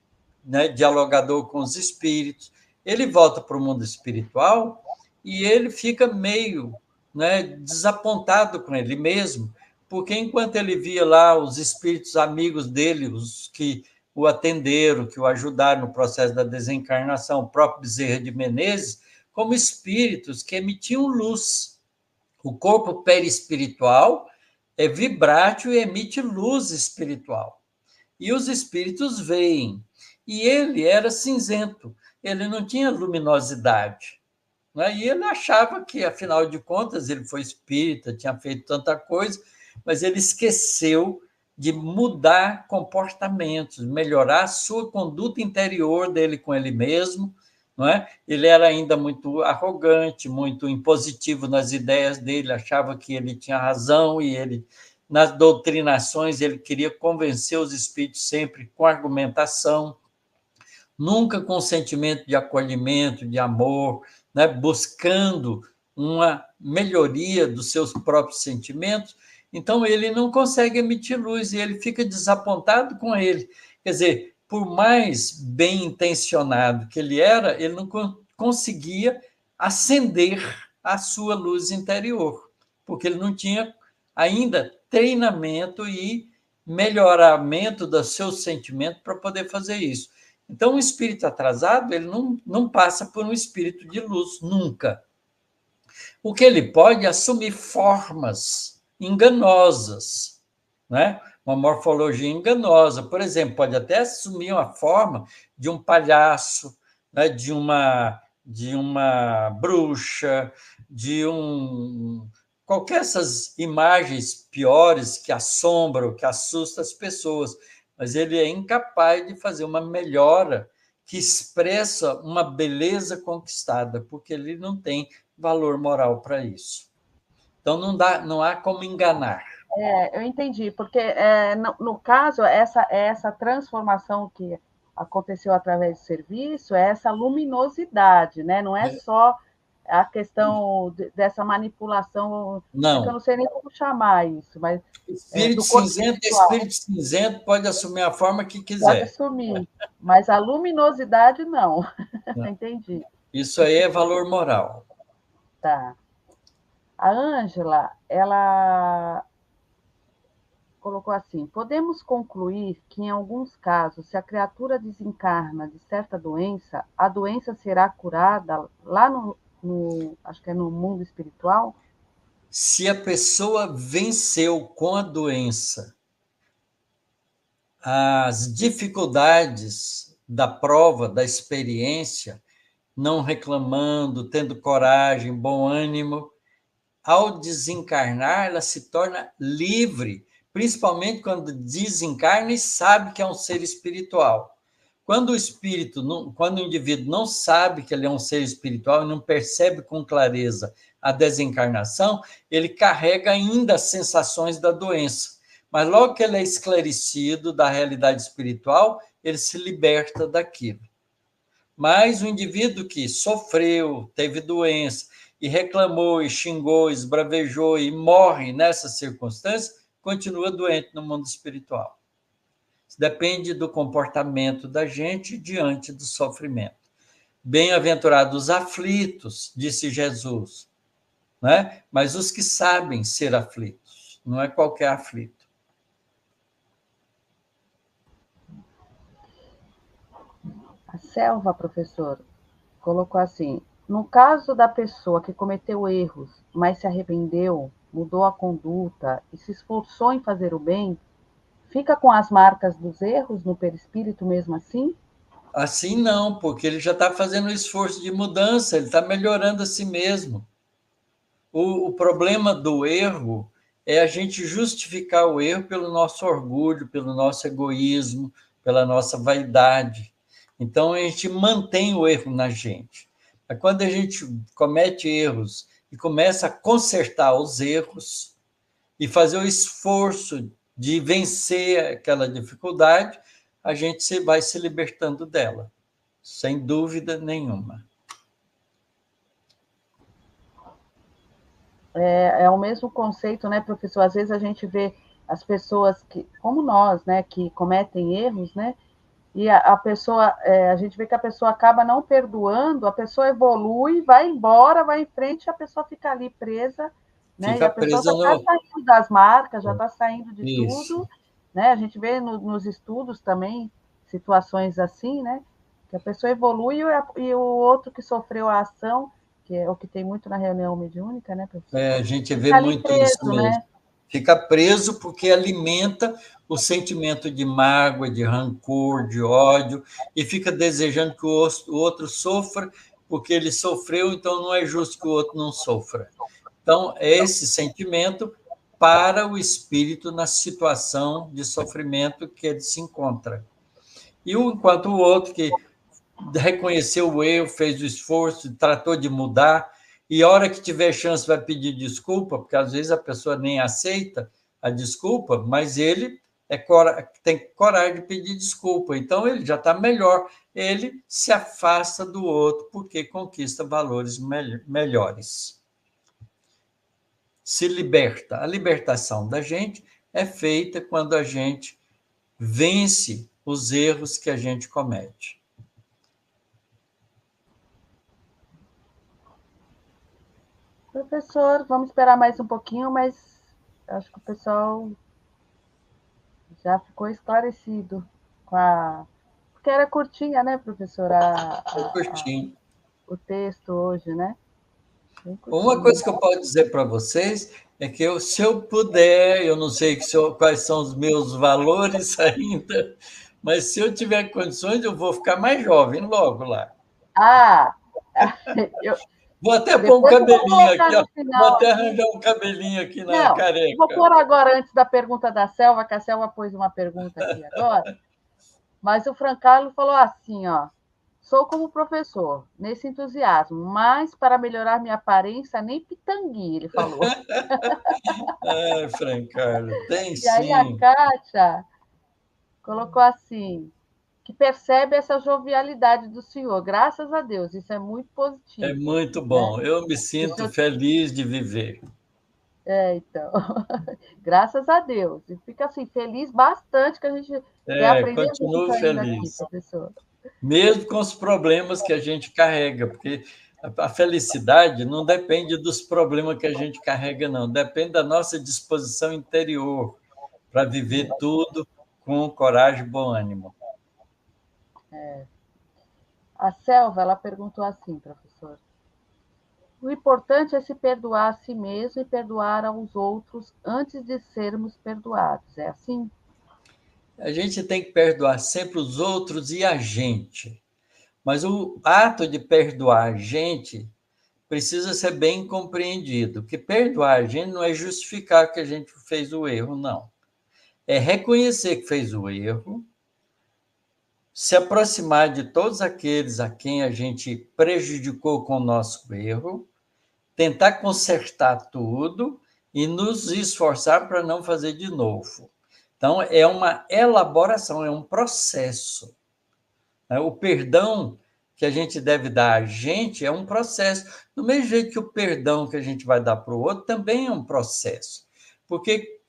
né, dialogador com os espíritos. Ele volta para o mundo espiritual e ele fica meio, né, desapontado com ele mesmo, porque enquanto ele via lá os espíritos amigos dele, os que o atenderam, que o ajudaram no processo da desencarnação, o próprio Bezerra de Menezes, como espíritos que emitiam luz. O corpo perispiritual é vibrátil e emite luz espiritual. E os espíritos veem. E ele era cinzento, ele não tinha luminosidade. Né? E ele achava que, afinal de contas, ele foi espírita, tinha feito tanta coisa, mas ele esqueceu de mudar comportamentos, melhorar a sua conduta interior dele com ele mesmo. Não é? Ele era ainda muito arrogante, muito impositivo nas ideias dele, achava que ele tinha razão e ele, nas doutrinações, ele queria convencer os espíritos sempre com argumentação, nunca com sentimento de acolhimento, de amor, né? Buscando uma melhoria dos seus próprios sentimentos. Então, ele não consegue emitir luz e ele fica desapontado com ele. Quer dizer, por mais bem intencionado que ele era, ele não conseguia acender a sua luz interior, porque ele não tinha ainda treinamento e melhoramento do seu sentimento para poder fazer isso. Então, o espírito atrasado, ele não passa por um espírito de luz, nunca. O que ele pode é assumir formas enganosas, né? Uma morfologia enganosa. Por exemplo, pode até assumir uma forma de um palhaço, né? De uma bruxa, de um... Qualquer essas imagens piores que assombram, que assustam as pessoas. Mas ele é incapaz de fazer uma melhora que expressa uma beleza conquistada, porque ele não tem valor moral para isso. Então, não há como enganar. Eu entendi, porque no caso, essa transformação que aconteceu através do serviço é essa luminosidade, né? Não é só a questão dessa manipulação, é que eu Não. não sei nem como chamar isso, mas Espírito do corpo cinzento é espiritual. espírito cinzento, pode assumir a forma que Pode quiser. assumir, mas a luminosidade não. Entendi. Isso aí é valor moral. Tá. A Ângela, ela colocou assim: podemos concluir que, em alguns casos, se a criatura desencarna de certa doença, a doença será curada lá acho que é no mundo espiritual? Se a pessoa venceu com a doença as dificuldades da prova, da experiência, não reclamando, tendo coragem, bom ânimo, ao desencarnar, ela se torna livre, principalmente quando desencarna e sabe que é um ser espiritual. Quando quando o indivíduo não sabe que ele é um ser espiritual e não percebe com clareza a desencarnação, ele carrega ainda as sensações da doença. Mas logo que ele é esclarecido da realidade espiritual, ele se liberta daquilo. Mas o indivíduo que sofreu, teve doença, e reclamou, e xingou, esbravejou e morre nessas circunstâncias, continua doente no mundo espiritual. Isso depende do comportamento da gente diante do sofrimento. Bem-aventurados os aflitos, disse Jesus, né? Mas os que sabem ser aflitos, não é qualquer aflito. A Selva, professor, colocou assim: no caso da pessoa que cometeu erros, mas se arrependeu, mudou a conduta e se esforçou em fazer o bem, fica com as marcas dos erros no perispírito mesmo assim? Assim não, porque ele já está fazendo um esforço de mudança, ele está melhorando a si mesmo. O problema do erro é a gente justificar o erro pelo nosso orgulho, pelo nosso egoísmo, pela nossa vaidade. Então, a gente mantém o erro na gente. Mas quando a gente comete erros e começa a consertar os erros e fazer o esforço de vencer aquela dificuldade, a gente vai se libertando dela, sem dúvida nenhuma. É o mesmo conceito, né, professor? Às vezes a gente vê as pessoas que, como nós, né, que cometem erros, né, e a pessoa, a gente vê que a pessoa acaba não perdoando, a pessoa evolui, vai embora, vai em frente, a pessoa fica ali presa, né, e Fica a pessoa já presa está no... saindo das marcas, já está saindo de Isso. tudo, né? A gente vê nos estudos também situações assim, né, que a pessoa evolui e o outro que sofreu a ação, que é o que tem muito na reunião mediúnica, né, professor? A gente vê Fica ali muito isso preso, mesmo. né? Fica preso porque alimenta o sentimento de mágoa, de rancor, de ódio, e fica desejando que o outro sofra, porque ele sofreu, então não é justo que o outro não sofra. Então, é esse sentimento para o espírito na situação de sofrimento que ele se encontra. Enquanto o outro que reconheceu o erro, fez o esforço, tratou de mudar, e a hora que tiver chance vai pedir desculpa, porque às vezes a pessoa nem aceita a desculpa, mas ele tem coragem de pedir desculpa, então ele já está melhor, ele se afasta do outro porque conquista valores melhores. se liberta. A libertação da gente é feita quando a gente vence os erros que a gente comete. Professor, vamos esperar mais um pouquinho, mas acho que o pessoal já ficou esclarecido com a. Porque era curtinha, né, professora, É curtinho. o texto hoje, né? Bem Uma curtinho. coisa que eu posso dizer para vocês é que se eu puder, eu não sei quais são os meus valores ainda, mas se eu tiver condições, eu vou ficar mais jovem logo lá. Ah, eu, Vou até pôr um depois eu vou cabelinho colocar aqui, ó. no Vou final até aqui. arranjar um cabelinho aqui na Não, vou careca. pôr agora antes da pergunta da Selva, que a Selva pôs uma pergunta aqui agora. Mas o Francarlo falou assim, ó. Sou como professor, nesse entusiasmo, mas para melhorar minha aparência, nem pitangui, ele falou. Ai, Francarlo, tem E aí a sim. Kátia colocou assim, que percebe essa jovialidade do senhor, graças a Deus, isso é muito É positivo, muito né? bom. Eu me O sinto senhor, feliz de viver. então, graças a Deus. E fica assim, feliz bastante que a gente vai aprender Continuo muito ainda aqui, feliz. professor. Mesmo com os problemas que a gente carrega, porque a felicidade não depende dos problemas que a gente carrega, não. Depende da nossa disposição interior para viver tudo com coragem e bom ânimo. A Selva, ela perguntou assim, professor. O importante é se perdoar a si mesmo e perdoar aos outros antes de sermos perdoados. É assim? A gente tem que perdoar sempre os outros e a gente. Mas o ato de perdoar a gente precisa ser bem compreendido. Que perdoar a gente não é justificar que a gente fez o erro, não. É reconhecer que fez o erro, se aproximar de todos aqueles a quem a gente prejudicou com o nosso erro, tentar consertar tudo e nos esforçar para não fazer de novo. Então, é uma elaboração, é um processo. O perdão que a gente deve dar a gente é um processo. Do mesmo jeito que o perdão que a gente vai dar para o outro também é um processo. Porque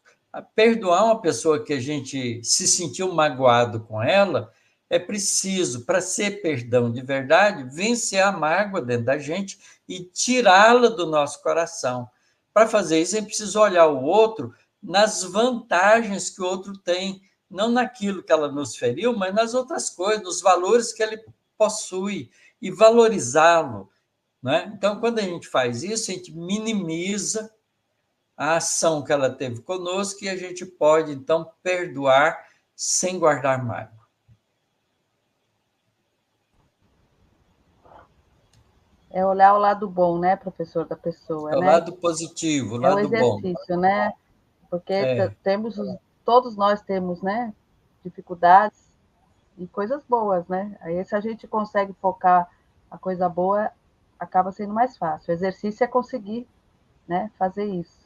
perdoar uma pessoa que a gente se sentiu magoado com ela, é preciso, para ser perdão de verdade, vencer a mágoa dentro da gente e tirá-la do nosso coração. Para fazer isso, é preciso olhar o outro nas vantagens que o outro tem, não naquilo que ela nos feriu, mas nas outras coisas, nos valores que ele possui, e valorizá-lo. Né? Então, quando a gente faz isso, a gente minimiza a ação que ela teve conosco e a gente pode, então, perdoar sem guardar mágoa. É olhar o lado bom, né, professor, da pessoa, É o né? lado positivo, o É o lado bom. exercício, né? Porque É, todos nós temos, né, dificuldades e coisas boas, né? Aí se a gente consegue focar a coisa boa, acaba sendo mais fácil. O exercício é conseguir, né, fazer isso.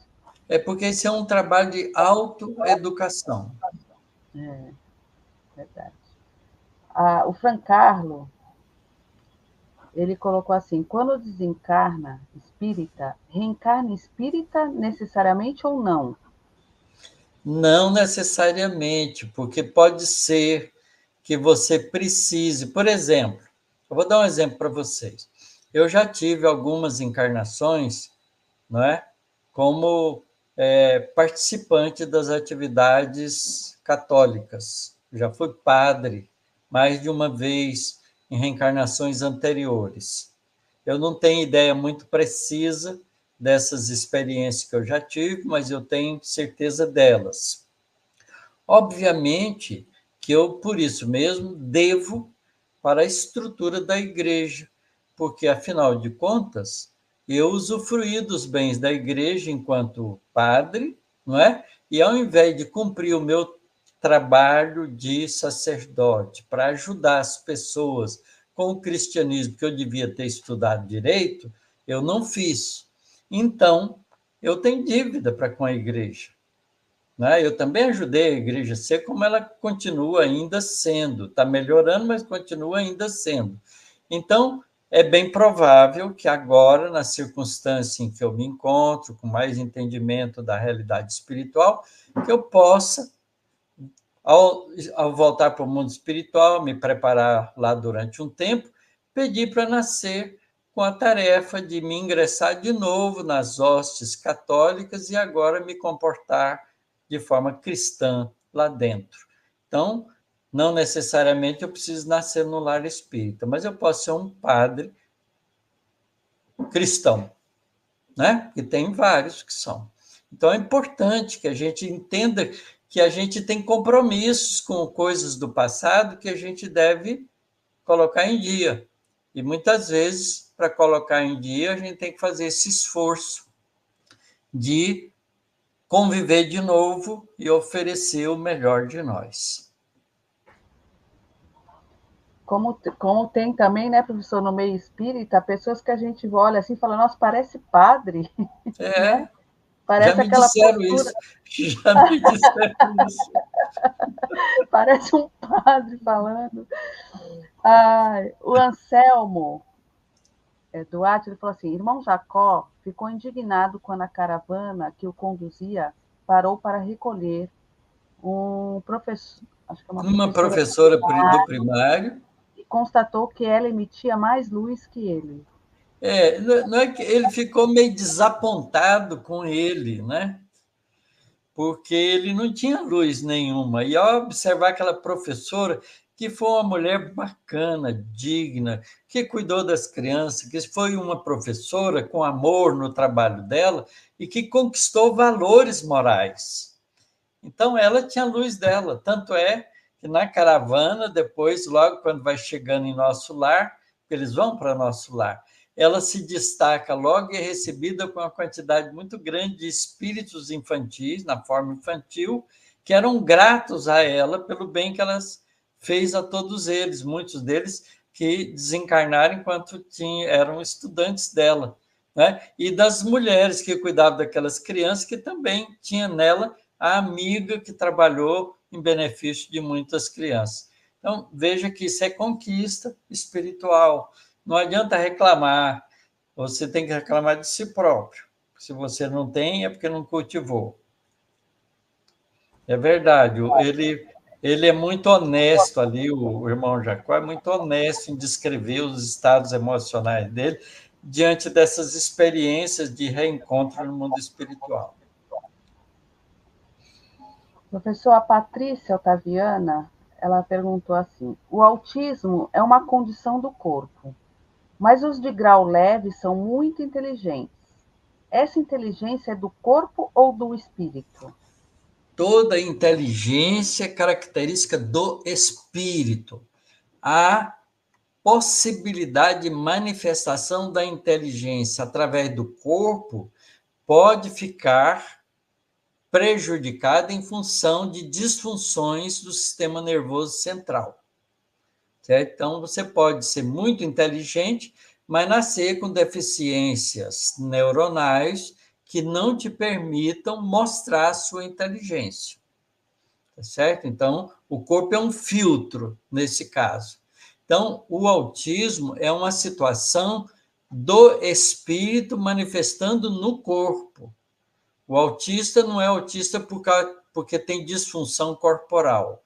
porque esse é um trabalho de autoeducação. É verdade. O Francarlo, ele colocou assim: quando desencarna espírita, reencarna espírita necessariamente ou não? Não necessariamente, porque pode ser que você precise. Por exemplo, eu vou dar um exemplo para vocês. Eu já tive algumas encarnações, não é? Como participante das atividades católicas. Já fui padre mais de uma vez em reencarnações anteriores. Eu não tenho ideia muito precisa dessas experiências que eu já tive, mas eu tenho certeza delas. Obviamente que eu, por isso mesmo, devo para a estrutura da igreja, porque, afinal de contas, eu usufruí dos bens da igreja enquanto padre, não é? E ao invés de cumprir o meu trabalho de sacerdote para ajudar as pessoas com o cristianismo que eu devia ter estudado direito, eu não fiz. Então, eu tenho dívida para com a igreja. Né? Eu também ajudei a igreja a ser como ela continua ainda sendo. Está melhorando, mas continua ainda sendo. Então, é bem provável que agora, na circunstância em que eu me encontro, com mais entendimento da realidade espiritual, que eu possa, ao voltar para o mundo espiritual, me preparar lá durante um tempo, pedir para nascer com a tarefa de me ingressar de novo nas hostes católicas e agora me comportar de forma cristã lá dentro. Então, não necessariamente eu preciso nascer no lar espírita, mas eu posso ser um padre cristão, né? E tem vários que são. Então é importante que a gente entenda que a gente tem compromissos com coisas do passado que a gente deve colocar em dia. E muitas vezes, para colocar em dia, a gente tem que fazer esse esforço de conviver de novo e oferecer o melhor de nós. Como tem também, né, professor, no meio espírita, pessoas que a gente olha assim e fala, nossa, parece padre, É, né? já Parece me aquela disseram postura, isso, já me disseram isso. parece um padre falando. Ai, o Anselmo Duarte, ele falou assim, irmão Jacó ficou indignado quando a caravana que o conduzia parou para recolher um professor, acho que é uma Uma professora, professora do primário. e constatou que ela emitia mais luz que ele. Não é que ele ficou meio desapontado com ele, né? Porque ele não tinha luz nenhuma. E ao observar aquela professora, que foi uma mulher bacana, digna, que cuidou das crianças, que foi uma professora com amor no trabalho dela e que conquistou valores morais. Então, ela tinha a luz dela. Tanto é que na caravana, depois, logo quando vai chegando em nosso lar, eles vão para nosso lar, ela se destaca logo e é recebida com uma quantidade muito grande de espíritos infantis, na forma infantil, que eram gratos a ela pelo bem que ela fez a todos eles, muitos deles que desencarnaram enquanto eram estudantes dela. Né? E das mulheres que cuidavam daquelas crianças, que também tinha nela a amiga que trabalhou em benefício de muitas crianças. Então, veja que isso é conquista espiritual. Não adianta reclamar, você tem que reclamar de si próprio. Se você não tem, é porque não cultivou. É verdade, ele é muito honesto ali, o irmão Jacó é muito honesto em descrever os estados emocionais dele diante dessas experiências de reencontro no mundo espiritual. Professor, a Patrícia Otaviana, ela perguntou assim, o autismo é uma condição do corpo, mas os de grau leve são muito inteligentes. Essa inteligência é do corpo ou do espírito? Toda inteligência é característica do espírito. A possibilidade de manifestação da inteligência através do corpo pode ficar prejudicada em função de disfunções do sistema nervoso central. Certo? Então, você pode ser muito inteligente, mas nascer com deficiências neuronais que não te permitam mostrar a sua inteligência. Tá certo? Então, o corpo é um filtro nesse caso. Então, o autismo é uma situação do espírito manifestando no corpo. O autista não é autista porque tem disfunção corporal.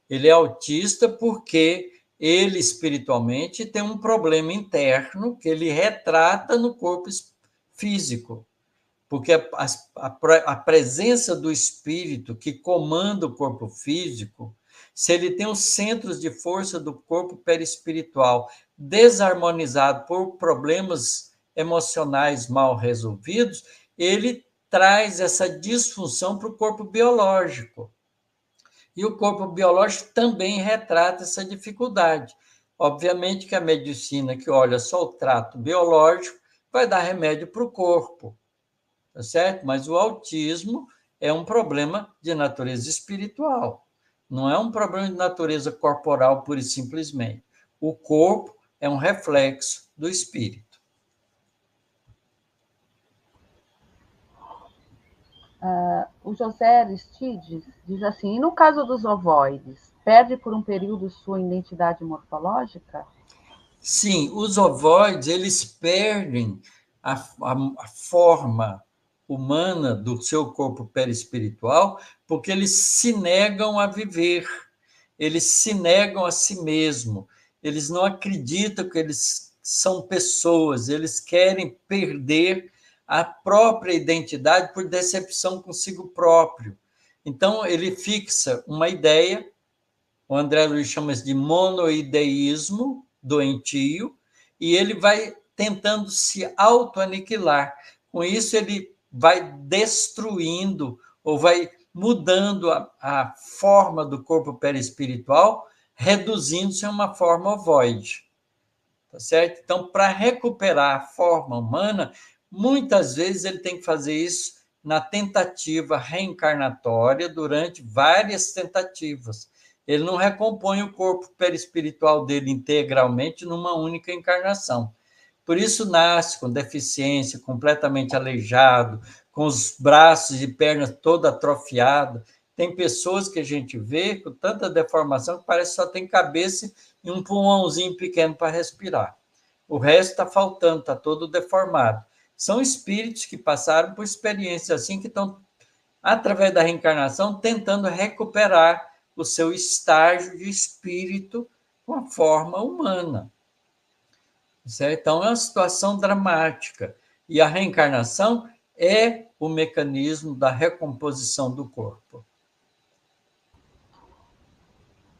Ele é autista porque ele espiritualmente tem um problema interno que ele retrata no corpo físico. Porque a presença do espírito que comanda o corpo físico, se ele tem os centros de força do corpo perispiritual desarmonizado por problemas emocionais mal resolvidos, ele traz essa disfunção para o corpo biológico. E o corpo biológico também retrata essa dificuldade. Obviamente que a medicina que olha só o trato biológico vai dar remédio para o corpo, tá certo? Mas o autismo é um problema de natureza espiritual, não é um problema de natureza corporal pura e simplesmente. O corpo é um reflexo do espírito. O José Aristides diz assim, e no caso dos ovoides, perde por um período sua identidade morfológica? Sim, os ovoides, eles perdem a forma humana do seu corpo perispiritual porque eles se negam a viver, eles se negam a si mesmo, eles não acreditam que eles são pessoas, eles querem perder a própria identidade por decepção consigo próprio. Então, ele fixa uma ideia, o André Luiz chama isso de monoideísmo doentio, e ele vai tentando se autoaniquilar. Com isso, ele vai destruindo ou vai mudando a forma do corpo perispiritual, reduzindo-se a uma forma ovoide. Tá certo? Então, para recuperar a forma humana, muitas vezes ele tem que fazer isso na tentativa reencarnatória durante várias tentativas. Ele não recompõe o corpo perispiritual dele integralmente numa única encarnação. Por isso nasce com deficiência, completamente aleijado, com os braços e pernas toda atrofiada. Tem pessoas que a gente vê com tanta deformação que parece que só tem cabeça e um pulmãozinho pequeno para respirar. O resto está faltando, está todo deformado. São espíritos que passaram por experiências assim, que estão, através da reencarnação, tentando recuperar o seu estágio de espírito com a forma humana. Certo? Então, é uma situação dramática. E a reencarnação é o mecanismo da recomposição do corpo.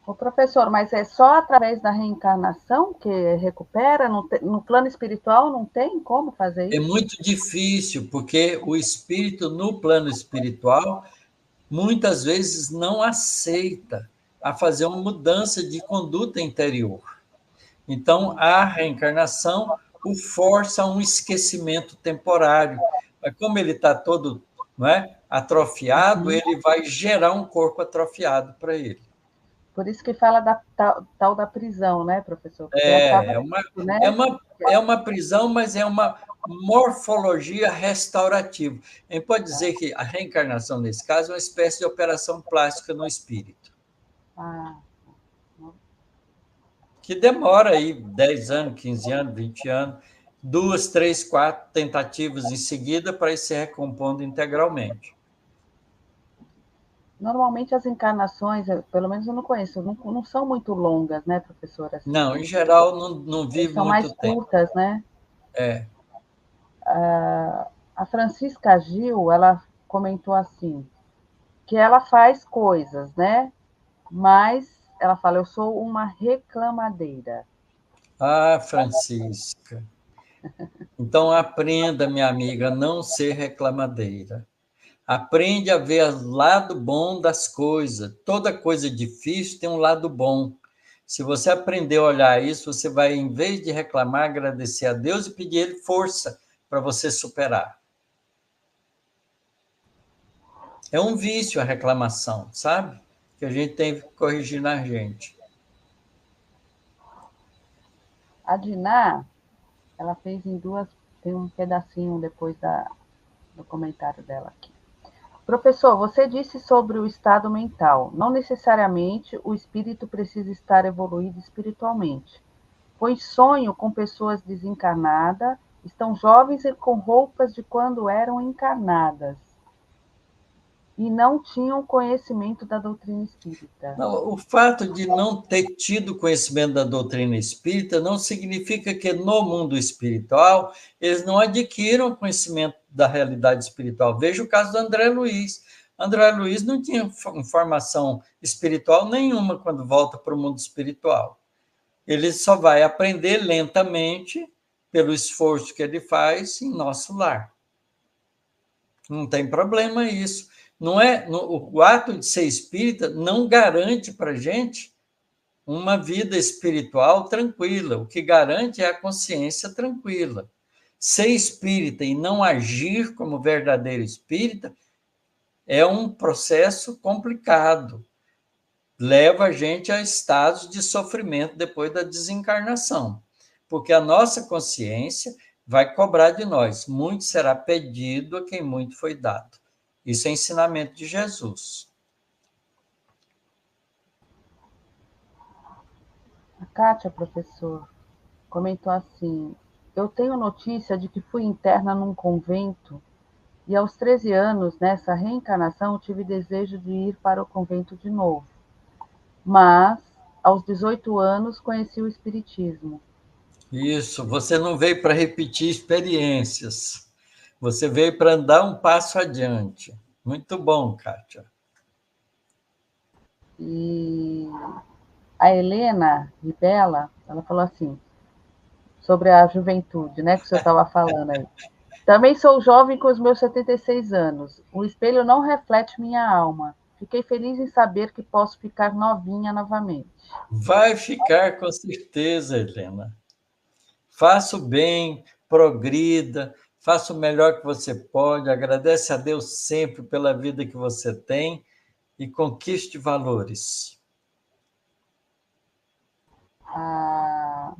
Ô, professor, mas é só através da reencarnação que recupera? No plano espiritual não tem como fazer É isso? muito difícil, porque o espírito, no plano espiritual, muitas vezes não aceita a fazer uma mudança de conduta interior. Então, a reencarnação o força a um esquecimento temporário. Mas como ele está todo, não é, atrofiado, Uhum. ele vai gerar um corpo atrofiado para ele. Por isso que fala da tal da prisão, né, professor? Porque acaba, É uma, né? é uma, é uma prisão, mas é uma morfologia restaurativa. A gente pode dizer que a reencarnação, nesse caso, é uma espécie de operação plástica no espírito, Ah, que demora aí 10 anos, 15 anos, 20 anos, 2, 3, 4 tentativas em seguida para ir se recompondo integralmente. normalmente as encarnações, pelo menos eu não conheço, não são muito longas, né, professora? Assim, Não, em geral, não vive são mais muito tempo. curtas, né? É. A Francisca Gil, ela comentou assim, que ela faz coisas, né? Mas ela fala, eu sou uma reclamadeira. Ah, Francisca. Então aprenda, minha amiga, a não ser reclamadeira. Aprende a ver o lado bom das coisas. Toda coisa difícil tem um lado bom. Se você aprender a olhar isso, você vai, em vez de reclamar, agradecer a Deus e pedir a Ele força para você superar. É um vício a reclamação, sabe? Que a gente tem que corrigir na gente. A Diná, ela fez em duas, tem um pedacinho depois do comentário dela aqui. Professor, você disse sobre o estado mental. Não necessariamente o espírito precisa estar evoluído espiritualmente, pois sonho com pessoas desencarnadas, estão jovens e com roupas de quando eram encarnadas e não tinham conhecimento da doutrina espírita. Não, o fato de não ter tido conhecimento da doutrina espírita não significa que no mundo espiritual eles não adquiram conhecimento da realidade espiritual. Veja o caso do André Luiz. André Luiz não tinha informação espiritual nenhuma quando volta para o mundo espiritual. Ele só vai aprender lentamente pelo esforço que ele faz em nosso lar. Não tem problema isso. Não é o ato de ser espírita não garante para a gente uma vida espiritual tranquila. O que garante é a consciência tranquila. Ser espírita e não agir como verdadeiro espírita é um processo complicado. Leva a gente a estados de sofrimento depois da desencarnação, porque a nossa consciência vai cobrar de nós. Muito será pedido a quem muito foi dado. Isso é ensinamento de Jesus. A Kátia, professor, comentou assim: eu tenho notícia de que fui interna num convento e aos 13 anos, nessa reencarnação, tive desejo de ir para o convento de novo. Mas, aos 18 anos, conheci o Espiritismo. Isso, você não veio para repetir experiências. Você veio para dar um passo adiante. Muito bom, Kátia. E a Helena Ribela, ela falou assim, sobre a juventude, né, que o senhor estava falando aí. Também sou jovem com os meus 76 anos. O espelho não reflete minha alma. Fiquei feliz em saber que posso ficar novinha novamente. Vai ficar com certeza, Helena. Faça o bem, progrida, faça o melhor que você pode, agradece a Deus sempre pela vida que você tem e conquiste valores. Ah,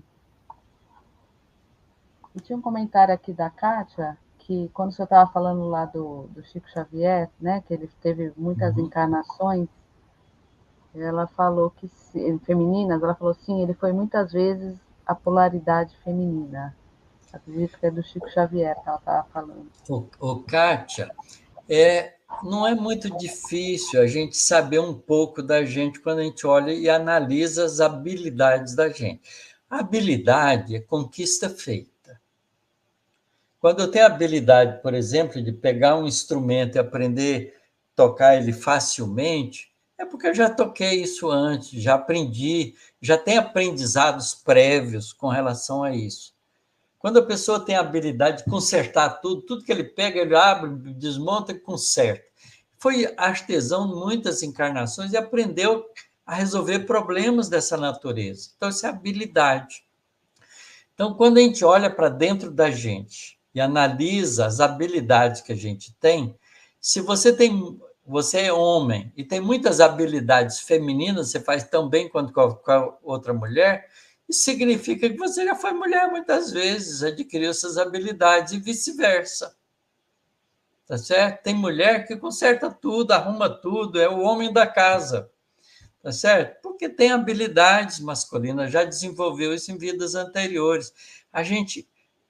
e tinha um comentário aqui da Kátia, que quando você estava falando lá do Chico Xavier, né, que ele teve muitas Uhum. encarnações, ela falou que, femininas, ela falou sim, ele foi muitas vezes a polaridade feminina. Acredito que é do Chico Xavier que ela estava falando. Kátia, não é muito difícil a gente saber um pouco da gente quando a gente olha e analisa as habilidades da gente. A habilidade é conquista feita. Quando eu tenho a habilidade, por exemplo, de pegar um instrumento e aprender a tocar ele facilmente, é porque eu já toquei isso antes, já aprendi, já tenho aprendizados prévios com relação a isso. Quando a pessoa tem a habilidade de consertar tudo, tudo que ele pega, ele abre, desmonta e conserta. Foi artesão em muitas encarnações e aprendeu a resolver problemas dessa natureza. Então, isso é habilidade. Então, quando a gente olha para dentro da gente e analisa as habilidades que a gente tem, se você é homem e tem muitas habilidades femininas, você faz tão bem quanto qualquer outra mulher, isso significa que você já foi mulher muitas vezes, adquiriu essas habilidades e vice-versa. Tá certo? Tem mulher que conserta tudo, arruma tudo, é o homem da casa. Tá certo? Porque tem habilidades masculinas, já desenvolveu isso em vidas anteriores. A gente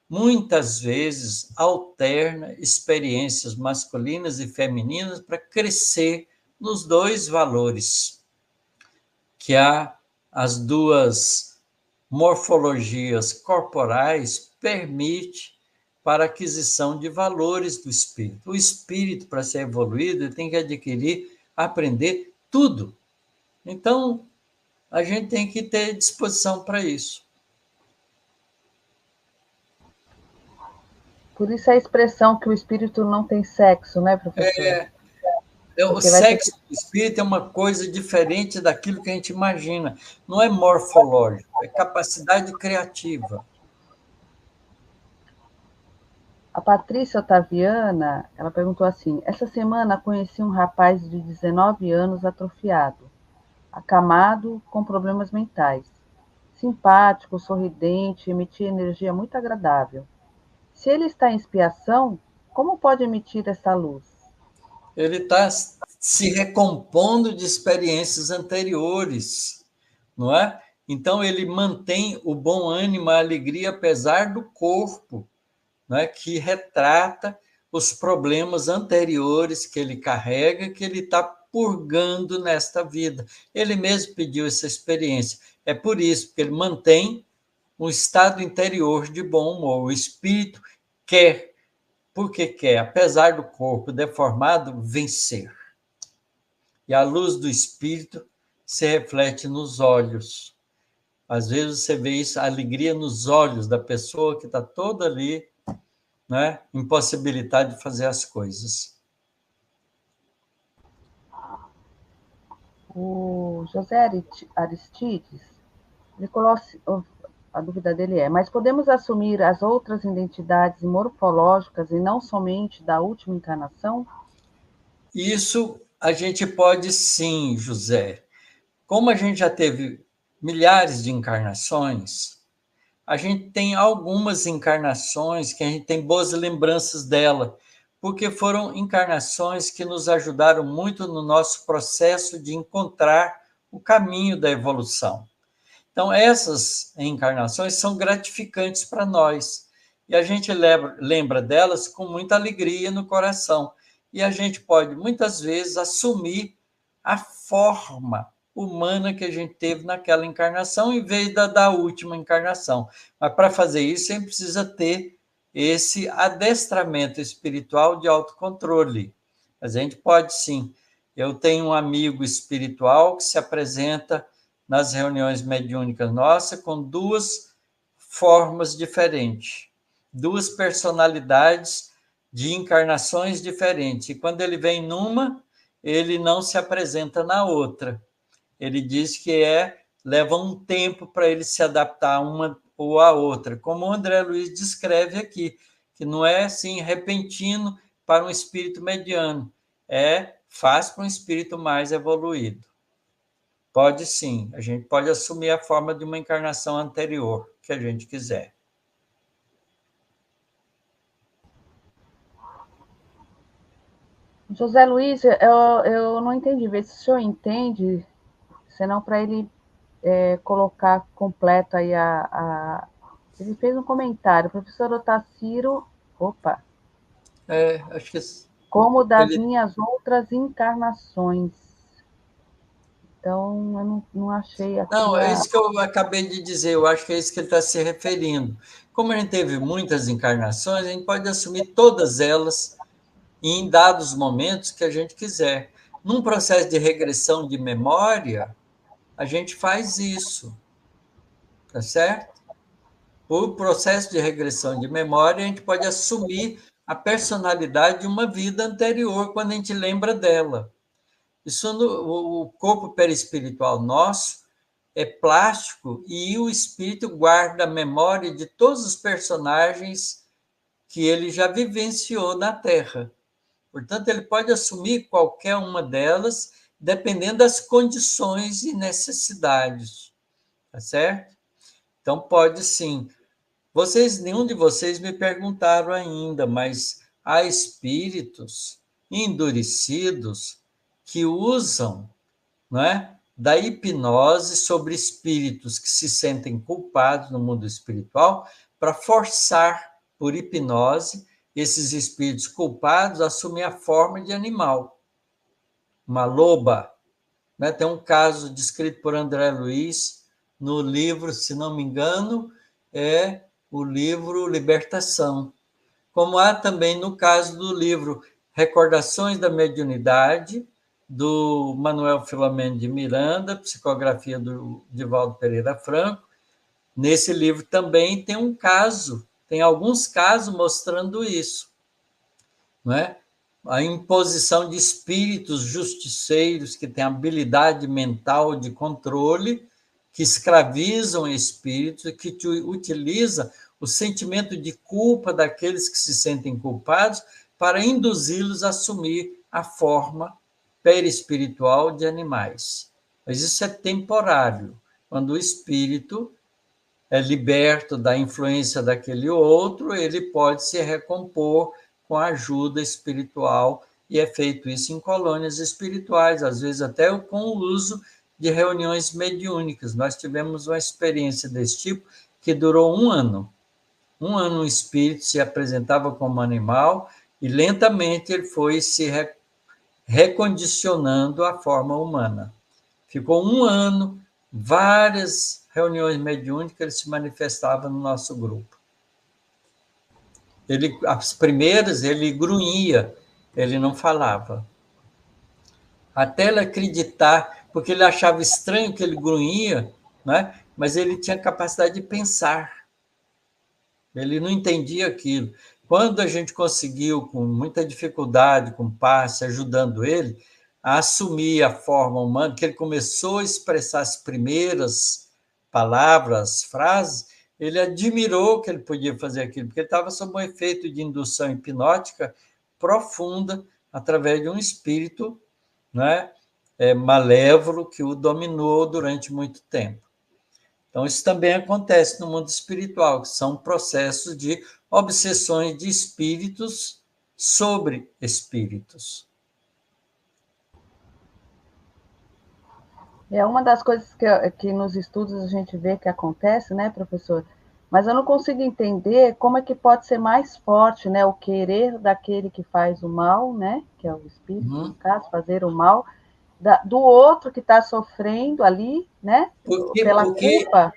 muitas vezes alterna experiências masculinas e femininas para crescer nos dois valores, que há as duas morfologias corporais permite para a aquisição de valores do espírito. O espírito, para ser evoluído, ele tem que adquirir, aprender tudo. Então, a gente tem que ter disposição para isso. Por isso a expressão que o espírito não tem sexo, né, professor? O Porque vai ter que. sexo do espírito é uma coisa diferente daquilo que a gente imagina. Não é morfológico, é capacidade criativa. A Patrícia Otaviana, ela perguntou assim: essa semana conheci um rapaz de 19 anos atrofiado, acamado, com problemas mentais. Simpático, sorridente, emitia energia muito agradável. Se ele está em expiação, como pode emitir essa luz? Ele está se recompondo de experiências anteriores, não é? Então, ele mantém o bom ânimo, a alegria, apesar do corpo, não é? Que retrata os problemas anteriores que ele carrega, que ele está purgando nesta vida. Ele mesmo pediu essa experiência. É por isso que ele mantém um estado interior de bom humor. O espírito quer, porque quer, apesar do corpo deformado, vencer. E a luz do espírito se reflete nos olhos. Às vezes você vê isso, a alegria nos olhos da pessoa que está toda ali, né, impossibilitada de fazer as coisas. O José Aristides, ele coloca, a dúvida dele é: mas podemos assumir as outras identidades morfológicas e não somente da última encarnação? Isso a gente pode sim, José. Como a gente já teve milhares de encarnações, a gente tem algumas encarnações que a gente tem boas lembranças dela, porque foram encarnações que nos ajudaram muito no nosso processo de encontrar o caminho da evolução. Então, essas encarnações são gratificantes para nós. E a gente lembra delas com muita alegria no coração. E a gente pode, muitas vezes, assumir a forma humana que a gente teve naquela encarnação, em vez da última encarnação. Mas, para fazer isso, a gente precisa ter esse adestramento espiritual de autocontrole. Mas a gente pode, sim. Eu tenho um amigo espiritual que se apresenta nas reuniões mediúnicas nossas com duas formas diferentes, duas personalidades de encarnações diferentes. E quando ele vem numa, ele não se apresenta na outra. Ele diz que leva um tempo para ele se adaptar a uma ou a outra, como o André Luiz descreve aqui, que não é assim repentino para um espírito mediano, faz para um espírito mais evoluído. Pode sim, a gente pode assumir a forma de uma encarnação anterior, que a gente quiser. José Luiz, eu não entendi, vê se o senhor entende, senão para ele colocar completo aí Ele fez um comentário, professor Otacílio, opa, Acho que como das ele... minhas outras encarnações. Então, eu não achei aqui Não, é isso que eu acabei de dizer, eu acho que é isso que ele está se referindo. Como a gente teve muitas encarnações, a gente pode assumir todas elas em dados momentos que a gente quiser. Num processo de regressão de memória, a gente faz isso, tá certo? Por processo de regressão de memória, a gente pode assumir a personalidade de uma vida anterior, quando a gente lembra dela. Isso o corpo perispiritual nosso é plástico e o espírito guarda a memória de todos os personagens que ele já vivenciou na Terra. Portanto, ele pode assumir qualquer uma delas, dependendo das condições e necessidades, tá certo? Então, pode sim. Nenhum de vocês me perguntaram ainda, mas há espíritos endurecidos que usam, não é, da hipnose sobre espíritos que se sentem culpados no mundo espiritual para forçar, por hipnose, esses espíritos culpados a assumir a forma de animal. Uma loba. Né? Tem um caso descrito por André Luiz no livro, se não me engano, é o livro Libertação. Como há também no caso do livro Recordações da Mediunidade, do Manuel Filomeno de Miranda, psicografia do Divaldo Pereira Franco. Nesse livro também tem um caso, tem alguns casos mostrando isso, não é? A imposição de espíritos justiceiros que têm habilidade mental de controle, que escravizam espíritos, que utiliza o sentimento de culpa daqueles que se sentem culpados para induzi-los a assumir a forma perispiritual de animais. Mas isso é temporário. Quando o espírito é liberto da influência daquele outro, ele pode se recompor com a ajuda espiritual, e é feito isso em colônias espirituais, às vezes até com o uso de reuniões mediúnicas. Nós tivemos uma experiência desse tipo que durou 1 ano. 1 ano o espírito se apresentava como animal e lentamente ele foi se recondicionando à forma humana. Ficou 1 ano, várias reuniões mediúnicas, ele se manifestava no nosso grupo. As primeiras, ele grunhia, ele não falava. Até ele acreditar, porque ele achava estranho que ele grunhia, né? Mas ele tinha capacidade de pensar. Ele não entendia aquilo. Quando a gente conseguiu, com muita dificuldade, com passe, ajudando ele a assumir a forma humana, que ele começou a expressar as primeiras palavras, frases, ele admirou que ele podia fazer aquilo, porque ele estava sob um efeito de indução hipnótica profunda, através de um espírito, né, malévolo que o dominou durante muito tempo. Então, isso também acontece no mundo espiritual, que são processos de obsessões de espíritos sobre espíritos. É uma das coisas que nos estudos a gente vê que acontece, né, professor? Mas eu não consigo entender como é que pode ser mais forte, né, o querer daquele que faz o mal, né, que é o espírito, no Uhum. caso, fazer o mal, do outro que está sofrendo ali, né, pela Porque culpa.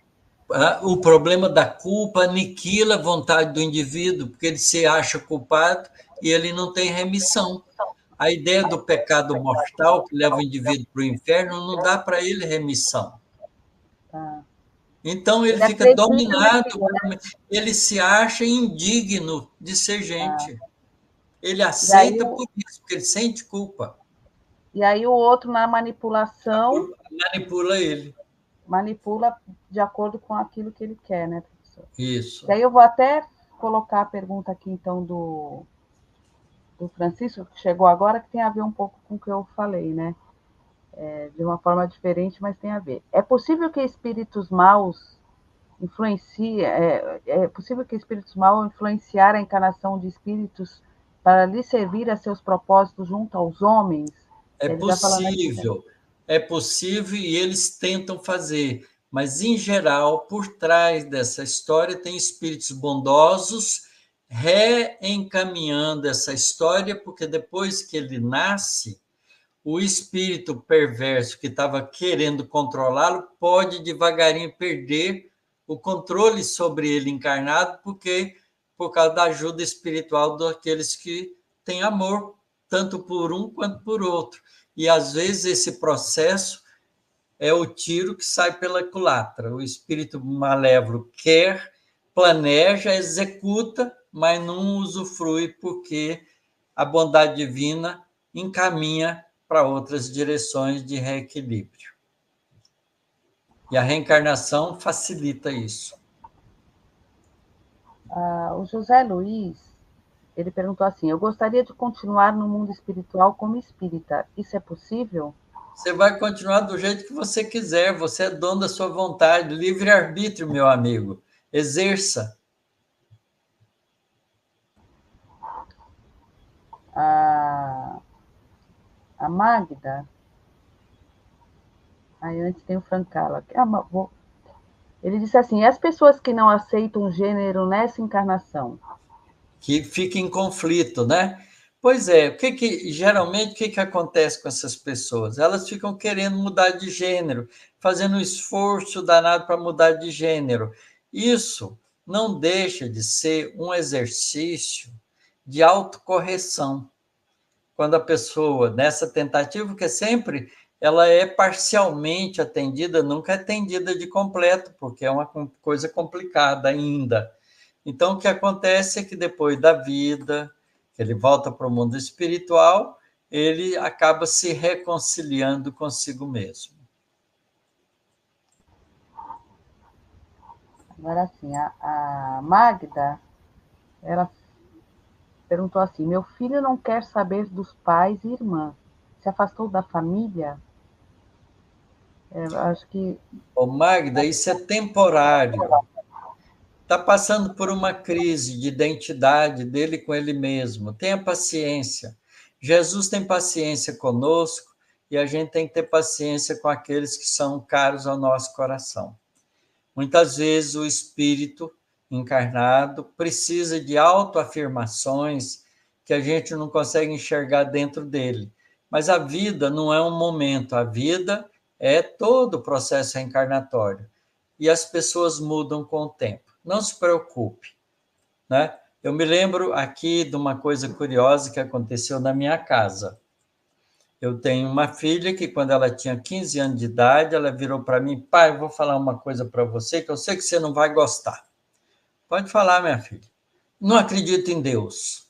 o problema da culpa aniquila a vontade do indivíduo, porque ele se acha culpado e ele não tem remissão. A ideia do pecado mortal que leva o indivíduo para o inferno não dá para ele remissão. Tá. Então ele Ele fica acredita dominado, naquilo, né? ele se acha indigno de ser Tá. gente. Ele E aí, aceita por isso, porque ele sente culpa. e aí o outro, na manipulação, Manipula ele. manipula de acordo com aquilo que ele quer, né, professor? E Isso. aí eu vou até colocar a pergunta aqui, então, do Francisco, que chegou agora, que tem a ver um pouco com o que eu falei, né? De uma forma diferente, mas tem a ver. É possível que espíritos maus é possível que espíritos maus influenciar a encarnação de espíritos para lhe servir a seus propósitos junto aos homens? É Ele está falando aqui, né? possível, é possível e eles tentam fazer, mas em geral, por trás dessa história tem espíritos bondosos reencaminhando essa história, porque depois que ele nasce, o espírito perverso que estava querendo controlá-lo pode devagarinho perder o controle sobre ele encarnado, porque por causa da ajuda espiritual daqueles que têm amor, tanto por um quanto por outro. E às vezes esse processo é o tiro que sai pela culatra. O espírito malévolo quer, planeja, executa, mas não usufrui porque a bondade divina encaminha para outras direções de reequilíbrio. E a reencarnação facilita isso. O José Luiz, ele perguntou assim: eu gostaria de continuar no mundo espiritual como espírita. Isso é possível? Você vai continuar do jeito que você quiser, você é dono da sua vontade, livre-arbítrio, meu amigo. Exerça. A, a Magda, aí antes tem o Francala. Ele disse assim: e as pessoas que não aceitam gênero nessa encarnação? Que fica em conflito, né? Pois é, geralmente o que acontece com essas pessoas? Elas ficam querendo mudar de gênero, fazendo um esforço danado para mudar de gênero. Isso não deixa de ser um exercício de autocorreção. Quando a pessoa, nessa tentativa, que sempre ela é parcialmente atendida, nunca é atendida de completo, porque é uma coisa complicada ainda. Então, o que acontece é que depois da vida, que ele volta para o mundo espiritual, ele acaba se reconciliando consigo mesmo. Agora sim, a Magda, ela perguntou assim: meu filho não quer saber dos pais e irmã. Se afastou da família? Acho que. Ô, Magda, isso é temporário. Está passando por uma crise de identidade dele com ele mesmo. Tenha paciência. Jesus tem paciência conosco e a gente tem que ter paciência com aqueles que são caros ao nosso coração. Muitas vezes o espírito encarnado precisa de autoafirmações que a gente não consegue enxergar dentro dele. Mas a vida não é um momento, a vida é todo o processo reencarnatório. E as pessoas mudam com o tempo. Não se preocupe, né? Eu me lembro aqui de uma coisa curiosa que aconteceu na minha casa. Eu tenho uma filha que, quando ela tinha 15 anos de idade, ela virou para mim: pai, eu vou falar uma coisa para você que eu sei que você não vai gostar. Pode falar, minha filha. Não acredito em Deus.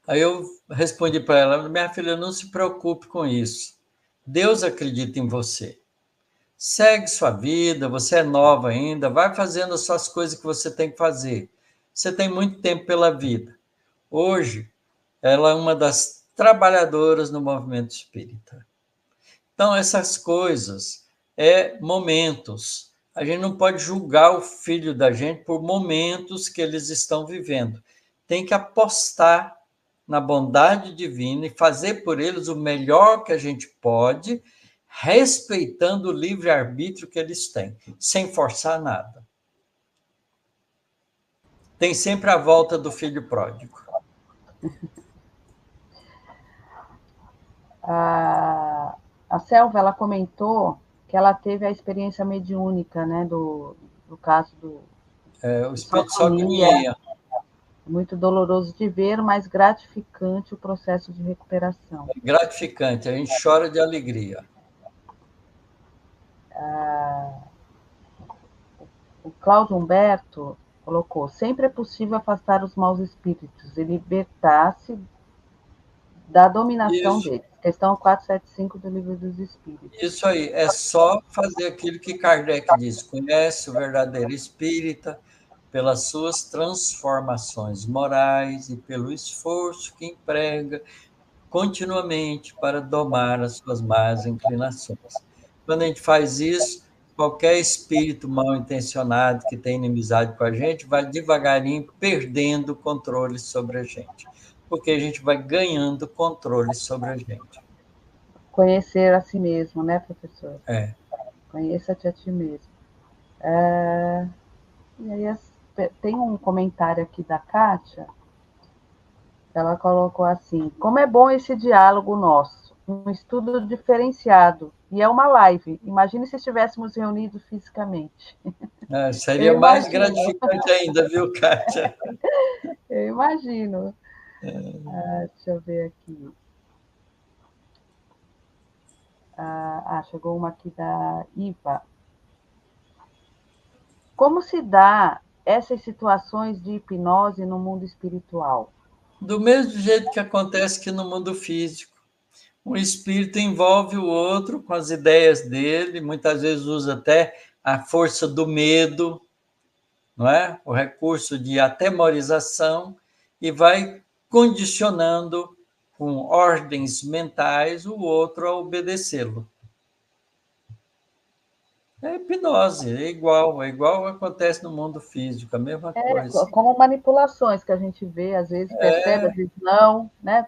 Aí eu respondi para ela: minha filha, não se preocupe com isso. Deus acredita em você. Segue sua vida, você é nova ainda, vai fazendo as suas coisas que você tem que fazer. Você tem muito tempo pela vida. Hoje, ela é uma das trabalhadoras no movimento espírita. Então, essas coisas é momentos. A gente não pode julgar o filho da gente por momentos que eles estão vivendo. Tem que apostar na bondade divina e fazer por eles o melhor que a gente pode, respeitando o livre-arbítrio que eles têm, sem forçar nada. Tem sempre a volta do filho pródigo. A Selva, ela comentou que ela teve a experiência mediúnica, né, do caso O de sua espírito sobe em família. linha. Muito doloroso de ver, mas gratificante o processo de recuperação. É gratificante, a gente chora de alegria. O Cláudio Humberto colocou: sempre é possível afastar os maus espíritos e libertar-se da dominação Isso, deles. Questão 475 do Livro dos Espíritos. isso aí, é só fazer aquilo que Kardec diz: conhece o verdadeiro espírita pelas suas transformações morais e pelo esforço que emprega continuamente para domar as suas más inclinações. Quando a gente faz isso, qualquer espírito mal intencionado que tem inimizade com a gente vai devagarinho perdendo o controle sobre a gente, porque a gente vai ganhando controle sobre a gente. Conhecer a si mesmo, né, professor? É. Conheça-te a ti mesmo. E aí tem um comentário aqui da Kátia. Ela colocou assim: como é bom esse diálogo nosso, um estudo diferenciado. E é uma live. Imagine se estivéssemos reunidos fisicamente. Eu Seria mais imagino, gratificante ainda, viu, Kátia? eu imagino. Deixa eu ver aqui. Chegou uma aqui da Iva. Como se dá essas situações de hipnose no mundo espiritual? Do mesmo jeito que acontece aqui no mundo físico. Um espírito envolve o outro com as ideias dele, muitas vezes usa até a força do medo, não é? O recurso de atemorização, e vai condicionando com ordens mentais o outro a obedecê-lo. É hipnose, é igual acontece no mundo físico, a mesma coisa. Como manipulações que a gente vê, às vezes percebe, às vezes não, né?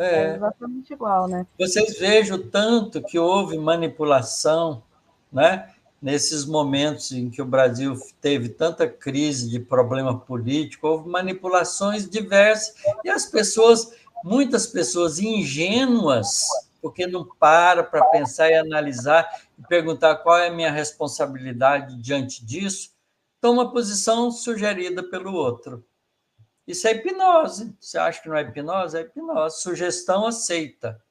É É. exatamente igual, né? Vocês vejam tanto que houve manipulação, né? Nesses momentos em que o Brasil teve tanta crise de problema político, houve manipulações diversas e as pessoas, muitas pessoas ingênuas, porque não para pensar e analisar e perguntar qual é a minha responsabilidade diante disso, toma posição sugerida pelo outro. Isso é hipnose. Você acha que não é hipnose? É hipnose. Sugestão aceita.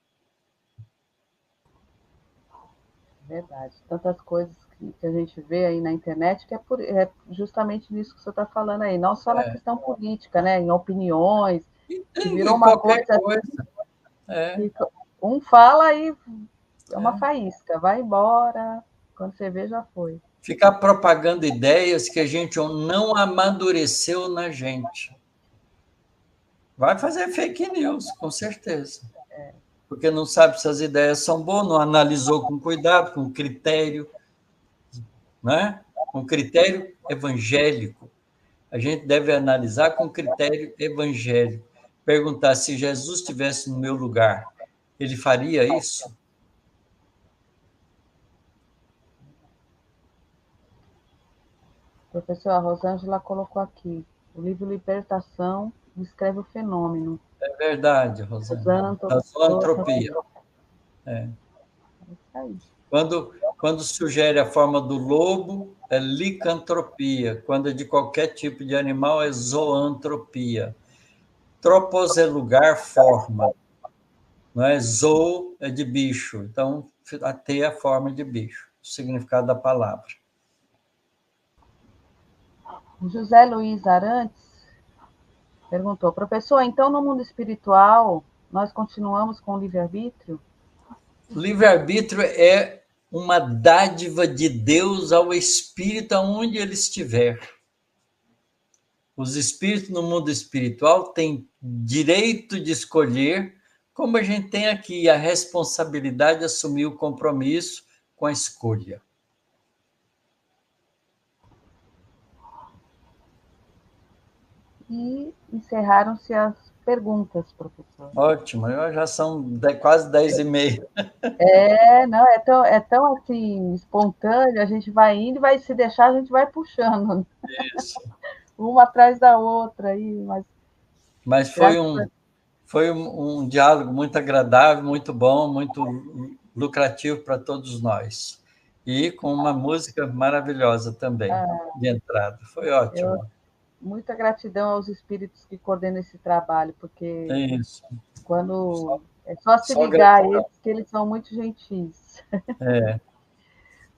Verdade. Tantas coisas que a gente vê aí na internet que é justamente nisso que você está falando aí, não só na questão política, né? Em opiniões, que virou Em uma qualquer coisa coisa. É, que um fala e é uma faísca, vai embora, quando você vê já foi. ficar propagando ideias que a gente não amadureceu na gente. Vai fazer fake news, com certeza. Porque não sabe se as ideias são boas, não analisou com cuidado, com critério, né? Com critério evangélico. A gente deve analisar com critério evangélico. Perguntar se Jesus estivesse no meu lugar, ele faria isso? A professora Rosângela colocou aqui, o livro Libertação descreve o fenômeno, É verdade, Rosângela. usando Da todas zoantropia. é isso aí. Quando sugere a forma do lobo, é licantropia. Quando é de qualquer tipo de animal, é zoantropia. Tropos é lugar, forma. Não é? Zoo é de bicho. Então, tem a forma de bicho. O significado da palavra. José Luiz Arantes perguntou, professor, então no mundo espiritual nós continuamos com o livre-arbítrio? O livre-arbítrio é uma dádiva de Deus ao espírito aonde ele estiver. Os espíritos no mundo espiritual têm direito de escolher, como a gente tem aqui a responsabilidade de assumir o compromisso com a escolha. E encerraram-se as perguntas, professor. Ótimo, já são quase 10h30. Não, é tão assim, espontâneo, a gente vai indo e vai se deixar, a gente vai puxando, Isso. uma atrás da outra aí, Mas graças foi um diálogo muito agradável, muito bom, muito lucrativo para todos nós. E com uma música maravilhosa também, de entrada. Foi eu, ótimo. muita gratidão aos espíritos que coordenam esse trabalho, porque É isso. quando é só se Só ligar a gratidão. eles, que eles são muito gentis. É,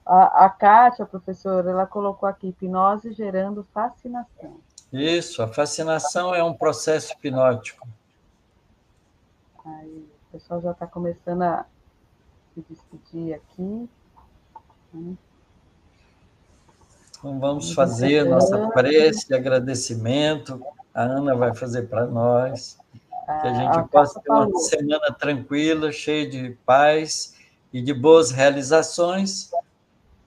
A Kátia, professora, ela colocou aqui, hipnose gerando fascinação. isso, a fascinação é um processo hipnótico. Aí, o pessoal já está começando a se despedir aqui. Né? Então, vamos Vamos fazer a nossa encerrando. prece de agradecimento. A Ana vai fazer para nós, que a gente A possa Kátia ter uma falou, semana tranquila, cheia de paz e de boas realizações,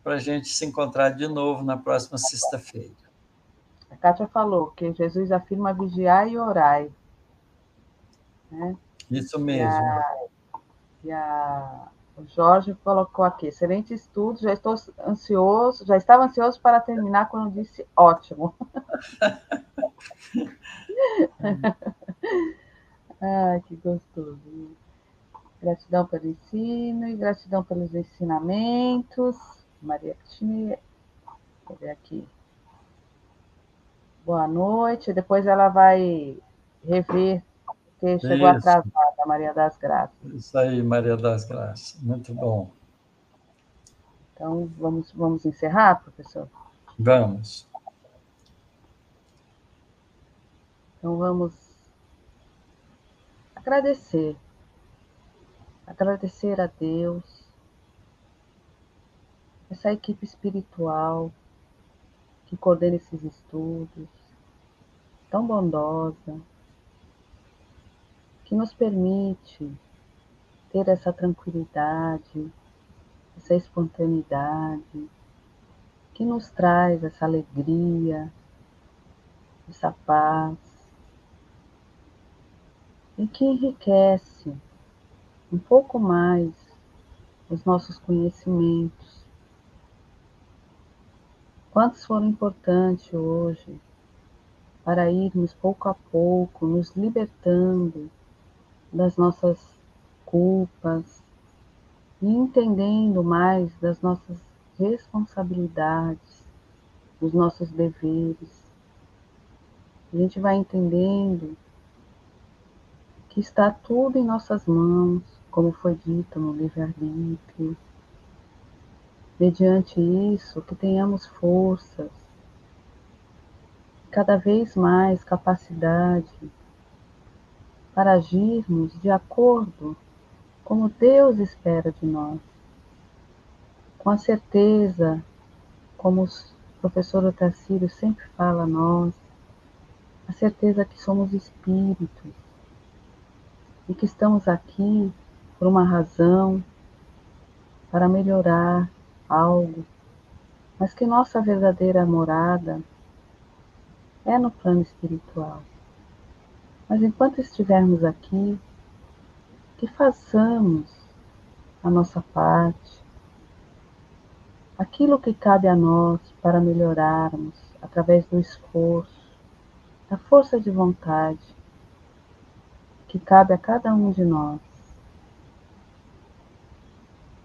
para a gente se encontrar de novo na próxima sexta-feira. a Kátia falou que Jesus afirma vigiai e orai. Né? Isso E, mesmo. a, o Jorge colocou aqui, excelente estudo, já estou ansioso, já estava ansioso para terminar quando disse ótimo. Ai, que gostoso. Gratidão pelo ensino e gratidão pelos ensinamentos. Maria Cristina, vou ver aqui. Boa noite. Depois ela vai rever, porque chegou Isso, atrasada, a Maria das Graças. isso aí, Maria das Graças. Muito bom. Então, vamos encerrar, professor? Vamos. Então, vamos agradecer. Agradecer a Deus, essa equipe espiritual que coordena esses estudos, tão bondosa, que nos permite ter essa tranquilidade, essa espontaneidade, que nos traz essa alegria, essa paz, e que enriquece um pouco mais os nossos conhecimentos. Quantos foram importantes hoje para irmos pouco a pouco nos libertando das nossas culpas e entendendo mais das nossas responsabilidades, dos nossos deveres. A gente vai entendendo que está tudo em nossas mãos, como foi dito no livre-arbítrio. Mediante isso, que tenhamos forças, cada vez mais capacidade para agirmos de acordo como Deus espera de nós, com a certeza, como o professor Otacílio sempre fala a nós, a certeza que somos espíritos e que estamos aqui por uma razão, para melhorar algo, mas que nossa verdadeira morada é no plano espiritual. Mas enquanto estivermos aqui, que façamos a nossa parte, aquilo que cabe a nós para melhorarmos através do esforço, da força de vontade que cabe a cada um de nós.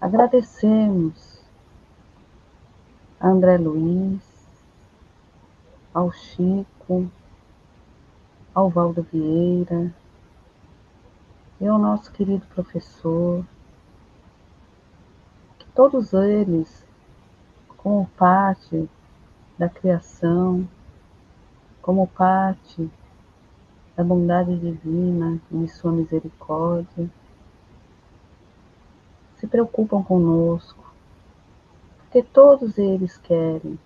Agradecemos a André Luiz, ao Chico, ao Valdo Vieira e ao nosso querido professor, que todos eles, como parte da criação, como parte da bondade divina e de sua misericórdia, se preocupam conosco, porque todos eles querem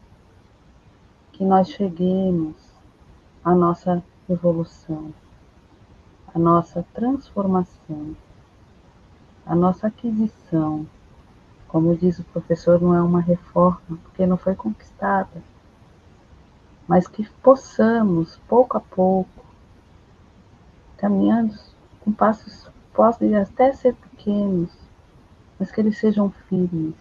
que nós cheguemos à nossa evolução, à nossa transformação, à nossa aquisição. Como diz o professor, não é uma reforma, porque não foi conquistada, mas que possamos, pouco a pouco, caminhando com passos, podem até ser pequenos, mas que eles sejam firmes,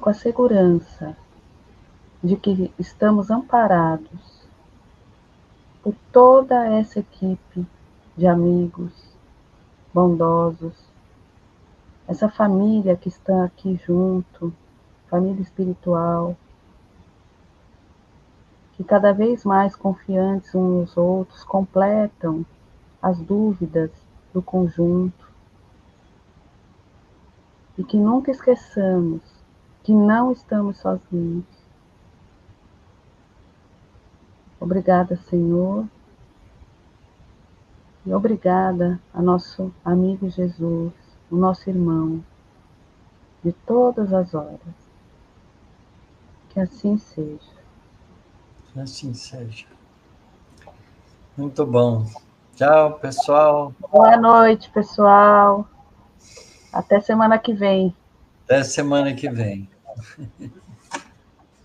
com a segurança de que estamos amparados por toda essa equipe de amigos bondosos, essa família que está aqui junto, família espiritual, que cada vez mais confiantes uns nos outros, completam as dúvidas do conjunto, e que nunca esqueçamos que não estamos sozinhos. Obrigada, Senhor, e obrigada a nosso amigo Jesus, o nosso irmão, de todas as horas. Que assim seja. Que assim seja. Muito bom. Tchau, pessoal. Boa noite, pessoal. Até semana que vem. Até semana que vem.